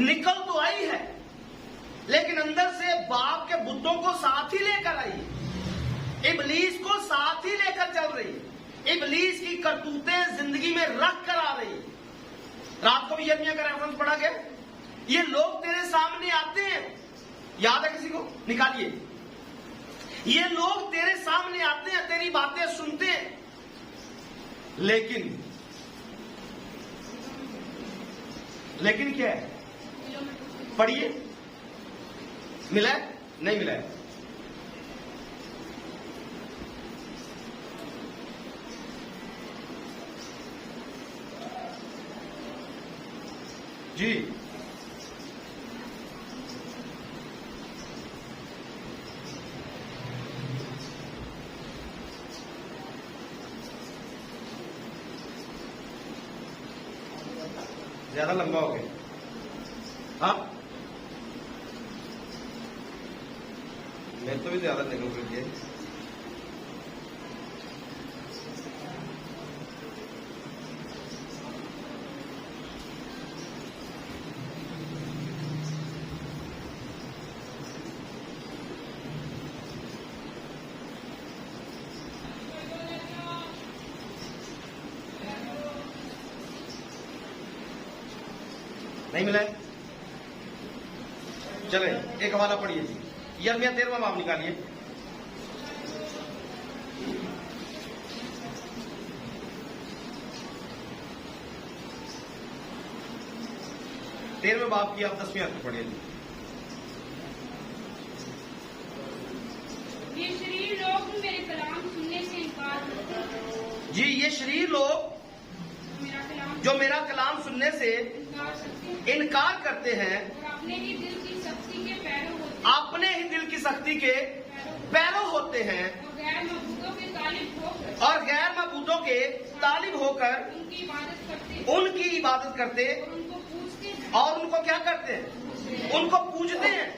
S4: निकल तो आई है, लेकिन अंदर से बाप के बुतों को साथ ही लेकर आई है, इबलीस को साथ ही लेकर चल रही है, इबलीस की करतूतें जिंदगी में रख कर आ रही है। रात को भी यर्मिया का रेफरेंस पढ़ा गया। ये लोग तेरे सामने आते हैं, याद है किसी को? निकालिए। ये लोग तेरे सामने आते हैं, तेरी बातें सुनते हैं, लेकिन क्या है? पढ़िए। मिला है? नहीं मिला है?
S1: जी ज्यादा लंबा हो गया। हाँ मैं तो भी ज्यादा निकल गई। नहीं मिला है? चले एक हवाला पढ़िए जी, यिर्मयाह 13वां बाब निकालिए। तेरहवें बाब की आप 10वीं आयत पढ़िए जी।
S5: ये शरीर लोग मेरे कलाम सुनने से इनकार करते हैं।
S1: जी ये शरीर लोग जो मेरा कलाम सुनने से इनकार करते हैं
S5: और अपने ही दिल की शक्ति के पैरों होते हैं,
S1: अपने ही दिल की शक्ति के पैरों होते हैं
S5: और गैर मबूदों के तालिब होकर
S1: और गैर मबूदों के तालिब होकर
S5: उनकी इबादत करते
S1: उनकी इबादत करते
S5: और उनको पूछते हैं,
S1: और उनको क्या करते हैं? उनको पूजते हैं।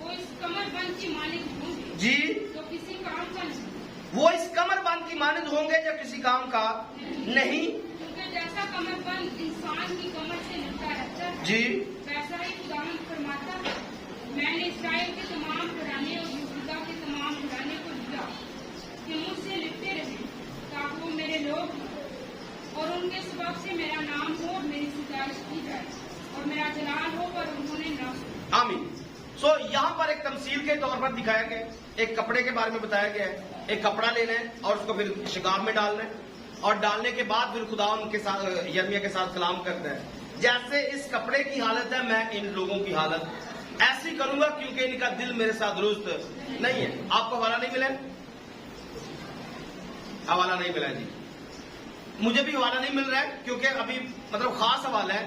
S5: वो इस कमरबंद की मालिक होंगे
S1: जी
S5: जो किसी काम का नहीं,
S1: वो इस कमरबंद की मानद होंगे जो किसी काम का नहीं।
S5: क्योंकि जैसा कमरबंद इंसान की कमर से लिपटा रहता है,
S1: जी
S5: वैसा ही खुदावंद फरमाता है, मैंने इस्राएल के तमाम घराने और यहूदा के तमाम घराने को दिया कि मुझसे लिपटे रहे, ताकि वो मेरे लोग हों और उनके सबब से मेरा नाम हो और मेरी सिफारिश की जाए और मेरा जलाल हो पर उन्होंने न सुना।
S1: आमीन। सो यहाँ पर एक तमसील के तौर पर दिखाया गया है, एक कपड़े के बारे में बताया गया है। एक कपड़ा लेना है और उसको फिर शिगार में डालना है और डालने के बाद फिर खुदा उनके साथ यिर्मयाह के साथ कलाम करता है, जैसे इस कपड़े की हालत है मैं इन लोगों की हालत ऐसी करूंगा क्योंकि इनका दिल मेरे साथ दुरुस्त नहीं है। आपको हवाला नहीं मिला? हवाला नहीं मिला जी, मुझे भी हवाला नहीं मिल रहा है क्योंकि अभी मतलब खास हवाला है।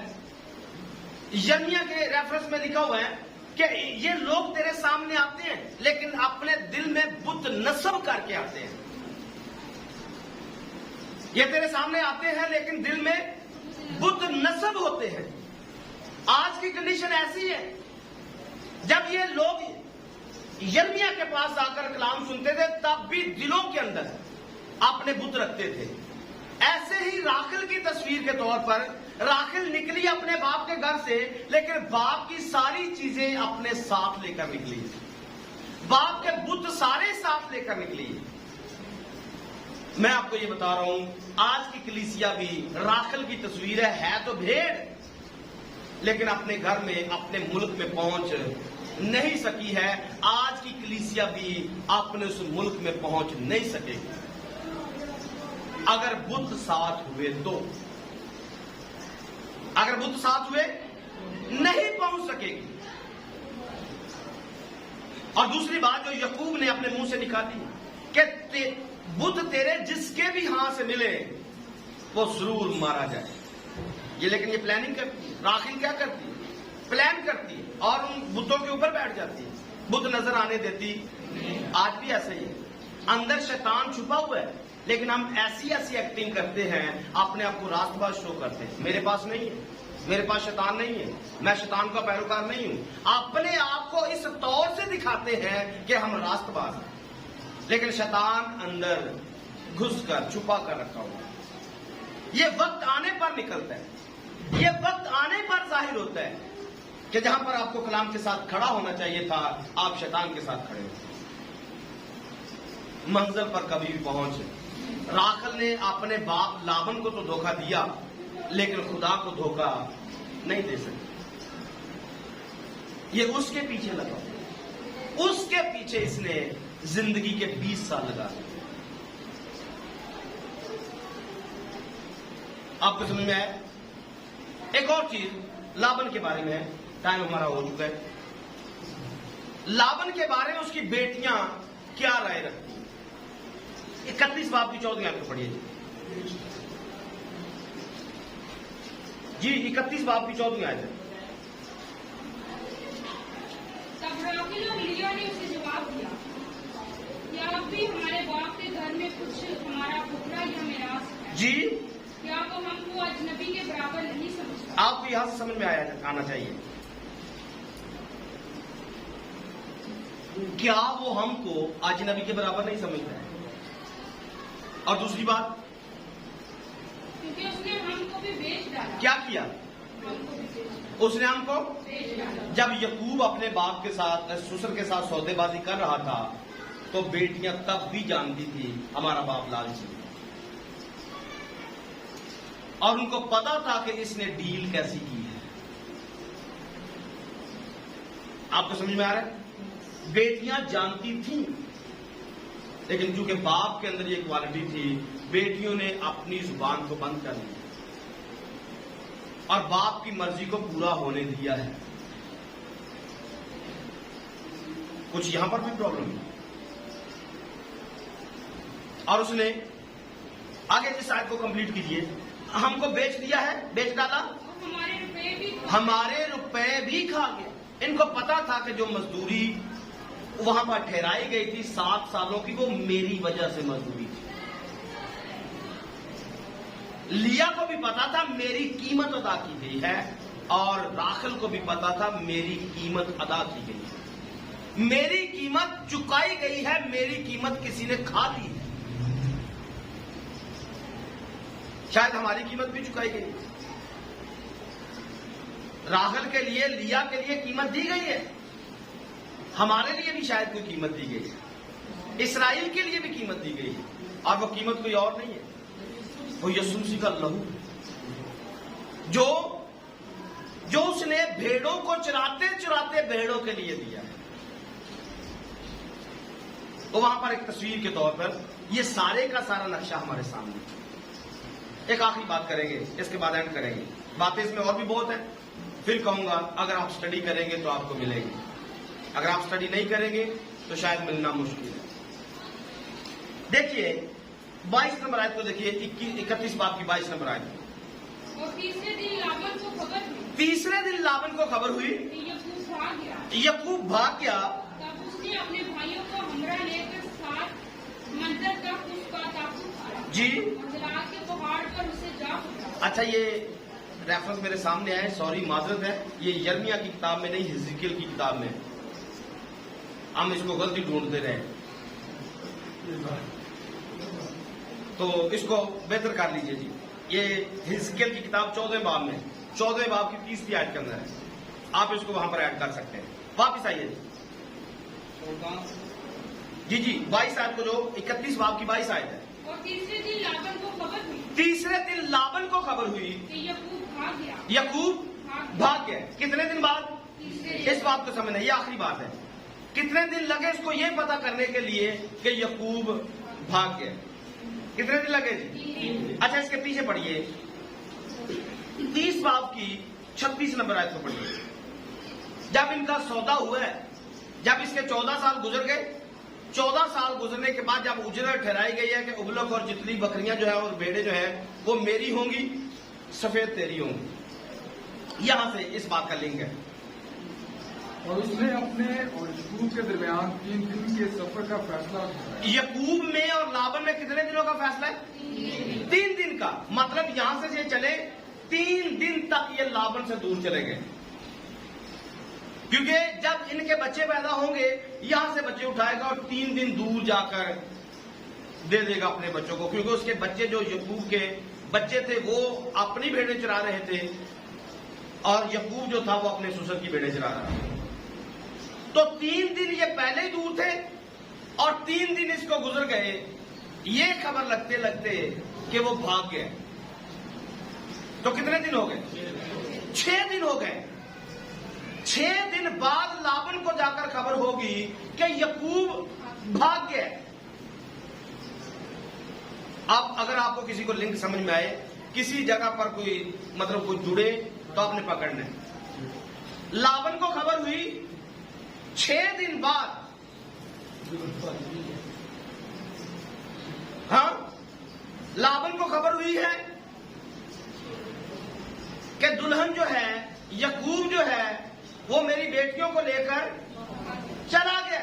S1: यिर्मयाह के रेफरेंस में लिखा हुआ है कि ये लोग तेरे सामने आते हैं लेकिन अपने दिल में बुत नस्ब करके आते हैं। ये तेरे सामने आते हैं लेकिन दिल में बुत नस्ब होते हैं। आज की कंडीशन ऐसी है, जब ये लोग यिर्मयाह के पास आकर कलाम सुनते थे तब भी दिलों के अंदर अपने बुत रखते थे। ऐसे ही राखिल की तस्वीर के तौर पर राखिल निकली अपने बाप के घर से, लेकिन बाप की सारी चीजें अपने साथ लेकर निकली, बाप के बुत सारे साथ लेकर निकली। मैं आपको ये बता रहा हूं, आज की कलीसिया भी राखिल की तस्वीर है तो भेड़, लेकिन अपने घर में अपने मुल्क में पहुंच नहीं सकी है। आज की कलीसिया भी अपने उस मुल्क में पहुंच नहीं सकेगी अगर बुत साथ हुए तो। अगर बुत साथ हुए नहीं पहुंच सकेगी। और दूसरी बात जो यकूब ने अपने मुंह से निकाली कि बुत तेरे जिसके भी हाथ से मिले वो जरूर मारा जाए। ये लेकिन ये प्लानिंग करती है, राखिल क्या करती है? प्लान करती है और उन बुतों के ऊपर बैठ जाती है, बुत नजर आने देती। आज भी ऐसा ही है, अंदर शैतान छुपा हुआ है लेकिन हम ऐसी ऐसी एक्टिंग करते हैं, अपने आप को रास्तबाज शो करते हैं। मेरे पास नहीं है, मेरे पास शैतान नहीं है, मैं शैतान का पैरोकार नहीं हूं। अपने आप को इस तौर से दिखाते हैं कि हम रास्तबाज हैं, लेकिन शैतान अंदर घुसकर छुपा कर रखा हुआ है। ये वक्त आने पर निकलता है, ये वक्त आने पर जाहिर होता है कि जहां पर आपको कलाम के साथ खड़ा होना चाहिए था, आप शैतान के साथ खड़े हो। मंजिल पर कभी भी पहुंचे। राखिल ने अपने बाप लाबन को तो धोखा दिया लेकिन खुदा को धोखा नहीं दे सके। ये उसके पीछे लगा, उसके पीछे इसने जिंदगी के 20 साल लगा दिए। आपको समझ में आया? एक और चीज लाबन के बारे में है, टाइम हमारा हो चुका है। लाबन के बारे में उसकी बेटियां क्या राय रखती हैं? 31 बाब की 14वीं आयत पढ़िए जी। 31 बाब की 14वीं आयत है।
S5: लिया ने उसे जवाब दिया, क्या अब भी हमारे बाप के घर में कुछ हमारा टुकड़ा या मिरास है?
S1: जी,
S5: क्या वो हमको अजनबी के बराबर नहीं समझता?
S1: आपको यहां से समझ में आना चाहिए, क्या वो हमको अजनबी के बराबर नहीं समझता है? और दूसरी बात,
S5: क्योंकि उसने हमको भी बेच डाला।
S1: क्या किया?
S5: हमको भी
S1: उसने हमको,
S5: बेच डाला।
S1: जब यकूब अपने बाप के साथ, ससुर के साथ सौदेबाजी कर रहा था, तो बेटियां तब भी जानती थी हमारा बाप लालची, और उनको पता था कि इसने डील कैसी की है। आपको समझ में आ रहा है? बेटियां जानती थी, लेकिन चूंकि बाप के अंदर ये क्वालिटी थी, बेटियों ने अपनी जुबान को बंद कर लिया और बाप की मर्जी को पूरा होने दिया है। कुछ यहां पर भी प्रॉब्लम है। और उसने आगे जिस आयत को कंप्लीट कीजिए, हमको बेच दिया है, बेच डाला,
S5: हमारे रुपए भी
S1: हमारे रुपए भी खा गया। इनको पता था कि जो मजदूरी वहां पर ठहराई गई थी 7 सालों की, वो मेरी वजह से मजदूरी थी। लिया को भी पता था मेरी कीमत अदा की गई है, और राखल को भी पता था मेरी कीमत अदा की गई है, मेरी कीमत चुकाई गई है, मेरी कीमत किसी ने खा ली है। शायद हमारी कीमत भी चुकाई गई, राखल के लिए, लिया के लिए कीमत दी गई है, हमारे लिए भी शायद कोई कीमत दी गई है, इस्राइल के लिए भी कीमत दी गई है, और वो कीमत कोई और नहीं है, वो यीशु मसीह का लहू, जो उसने भेड़ों को चराते चराते भेड़ों के लिए दिया है। तो वहां पर एक तस्वीर के तौर पर ये सारे का सारा नक्शा हमारे सामने। एक आखिरी बात करेंगे, इसके बाद एंड करेंगे। बातें इसमें और भी बहुत है, फिर कहूंगा अगर आप स्टडी करेंगे तो आपको मिलेगी, अगर आप स्टडी नहीं करेंगे तो शायद मिलना मुश्किल है। देखिए 22 नंबर आयत को देखिए, 31 बाब की 22 नंबर आयत।
S5: और तीसरे दिन लाबन को खबर हुई,
S1: तीसरे दिन लाबन को खबर हुई,
S5: कि यकूब भाग गया।
S1: यकूब भाग गया,
S5: तब उसने अपने भाइयों को हमरा लेकर 7 मंजिल तक उसका टापू उठाया
S1: जी।
S5: और जलाल के पहाड़ पर उसे जा पकड़ा।
S1: अच्छा, ये रेफरेंस मेरे सामने आए, सॉरी माजरत है, ये यर्मिया की किताब में नहीं, हिजकियेल की किताब में। हम इसको गलती ढूंढते रहे, तो इसको बेहतर कर लीजिए जी। ये हिजकियेल की किताब 14वें बाब में, 14वें बाब की 30वीं आयत के अंदर है, आप इसको वहां पर ऐड कर सकते हैं। वापिस आइए जी, जी 22 आयत को, जो 31 बाब की 22 आयत है।
S5: और तीसरे दिन लाबन को खबर हुई,
S1: तीसरे दिन लाबन को खबर हुई,
S5: कि यकूब भाग गया।
S1: यकूब भाग गया। कितने दिन बाद?
S5: तीसरे
S1: इस बात को समझना, ये आखिरी बात है। कितने दिन लगे इसको ये पता करने के लिए कि यकूब भाग गया? कितने दिन लगे जी? अच्छा, इसके पीछे पढ़िए, 30 बाब की 36 नंबर आयत को पढ़िए। जब इनका सौदा हुआ है, जब इसके 14 साल गुजर गए, 14 साल गुजरने के बाद जब उजरत ठहराई गई है कि उबलक और जितनी बकरियां जो है और भेड़े जो है वो मेरी होंगी, सफेद तेरी होंगी, यहां से इस बात का लिंक है।
S2: और उसने अपने और यकूब के दरमियान 3 दिन के सफर का फैसला किया।
S1: यकूब में और लाबन में कितने दिनों का फैसला है? 3 दिन का। मतलब यहां से ये चले 3 दिन तक ये लाबन से दूर चले गए, क्योंकि जब इनके बच्चे पैदा होंगे यहां से बच्चे उठाएगा और 3 दिन दूर जाकर दे देगा अपने बच्चों को, क्योंकि उसके बच्चे जो यकूब के बच्चे थे वो अपनी भेड़ें चरा रहे थे और यकूब जो था वो अपने ससुर की भेड़ें चरा रहा था। तो 3 दिन ये पहले ही दूर थे और 3 दिन इसको गुजर गए, ये खबर लगते लगते कि वो भाग गए। तो कितने दिन हो गए? 6 दिन हो गए। 6 दिन बाद लाबन को जाकर खबर होगी कि यकूब भाग गया। अब अगर आपको किसी को लिंक समझ में आए, किसी जगह पर कोई मतलब कोई जुड़े, तो आपने पकड़ना है। लाबन को खबर हुई 6 दिन बाद, हाँ, लाबन को खबर हुई है कि दुल्हन जो है, यकूब जो है, वो मेरी बेटियों को लेकर चला गया।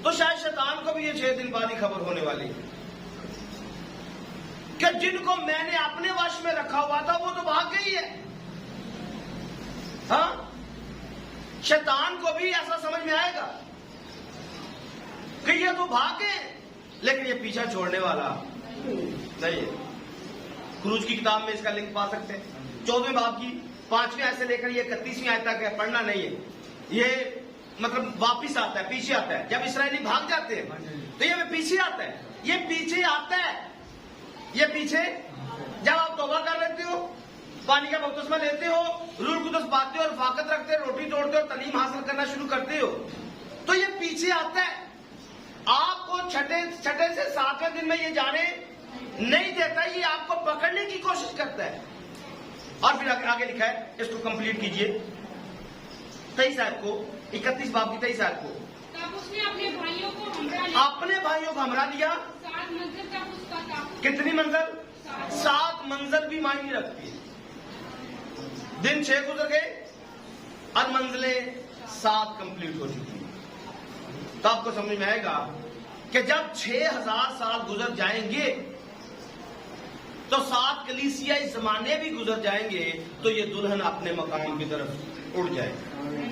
S1: तो शायद शैतान को भी ये 6 दिन बाद ही खबर होने वाली है कि जिनको मैंने अपने वश में रखा हुआ था वो तो भाग गई है। हाँ, शैतान को भी ऐसा समझ में आएगा कि ये तो भाग गए, लेकिन ये पीछा छोड़ने वाला नहीं है। क्रूज की किताब में इसका लिंक पा सकते हैं, 14वें बाब की 5वीं आयत से लेकर ये 31वीं आयत तक है, पढ़ना नहीं है। ये मतलब वापिस आता है, पीछे आता है। जब इस्राएली भाग जाते हैं तो ये पीछे आता है, ये पीछे आता है, ये पीछे। जब आप तौबा कर लेते हो, पानी का बपतिस्मा लेते हो, रूह कुदस पाते हो और फाकत रखते हो, रोटी तोड़ते हो, तालीम हासिल करना शुरू करते हो, तो ये पीछे आता है। आपको छठे से 7वें दिन में ये जाने नहीं देता, ये आपको पकड़ने की कोशिश करता है। और फिर आगे लिखा है, इसको कंप्लीट कीजिए 23 आयत को, 31 बाब की 23 आयत को।
S5: तब उसने अपने भाइयों को हमरा लिया,
S1: अपने भाइयों को हमरा लिया।
S5: 7 मंजिल तक उसका था।
S1: कितनी मंजिल? 7 मंजिल भी मायने रखती है। दिन 6 गुजर गए और मंजिलें 7 कंप्लीट हो चुकी हैं। तो आपको समझ में आएगा कि जब 6000 साल गुजर जाएंगे तो 7 कलीसियाई जमाने भी गुजर जाएंगे, तो ये दुल्हन अपने मकाम की तरफ उड़ जाएगी।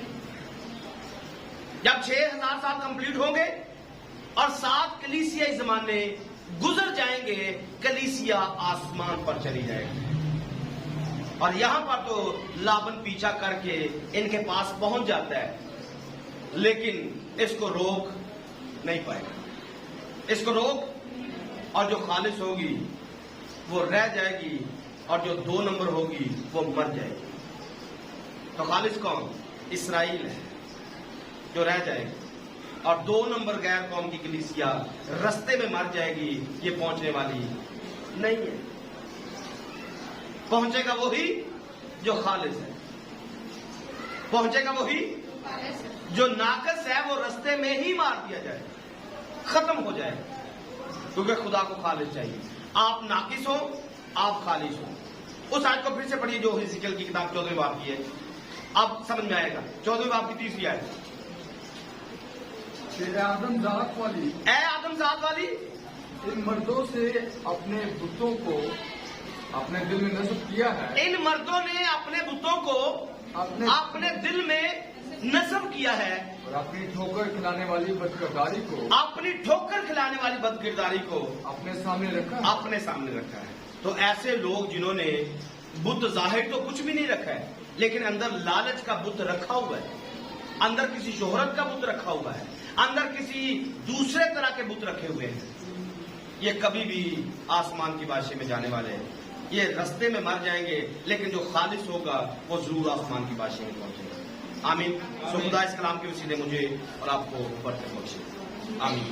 S1: जब 6000 साल कंप्लीट होंगे और 7 कलीसियाई जमाने गुजर जाएंगे, कलीसिया आसमान पर चली जाएगी। और यहां पर तो लाबन पीछा करके इनके पास पहुंच जाता है, लेकिन इसको रोक नहीं पाएगा। इसको रोक, और जो खालिस होगी वो रह जाएगी, और जो 2 नंबर होगी वो मर जाएगी। तो खालिस कौन? इस्राइल है जो रह जाएगी, और 2 नंबर गैर कौम की कलीसिया रास्ते में मर जाएगी। ये पहुंचने वाली नहीं है। पहुंचेगा वही जो खालिस है, पहुंचेगा वही जो नाकस है, वो रास्ते में ही मार दिया जाए, खत्म हो जाए, क्योंकि खुदा को खालिस चाहिए। आप नाकिस हो, आप खालिस हो। उस आयत को फिर से पढ़िए जो हिजकिय्याह की किताब 14वें बाब की है, अब समझ में आएगा। 14वें बाब की 3री आयत।
S2: आदमजात वाली,
S1: ए आदमजात वाली,
S2: इन मर्दों से अपने बुतों को अपने दिल में नस्ब किया है।
S1: इन मर्दों ने अपने बुतों को अपने दिल में नस्ब किया है,
S2: और अपनी ठोकर खिलाने वाली बदकिरदारी को,
S1: अपनी ठोकर खिलाने वाली बदकिरदारी को
S2: अपने सामने रखा,
S1: अपने सामने रखा है। तो ऐसे लोग जिन्होंने बुत जाहिर तो कुछ भी नहीं रखा है, लेकिन अंदर लालच का बुत रखा हुआ है, अंदर किसी शोहरत का बुत रखा हुआ है, अंदर किसी दूसरे तरह के बुत रखे हुए हैं, ये कभी भी आसमान की बादशाही में जाने वाले हैं। ये रास्ते में मर जाएंगे, लेकिन जो खालिस होगा वो जरूर आसमान की बादशाही में पहुंचेगा। आमीन। सो खुदा इस कलाम के वसीले मुझे और आपको बरकत बख्शे। आमीन।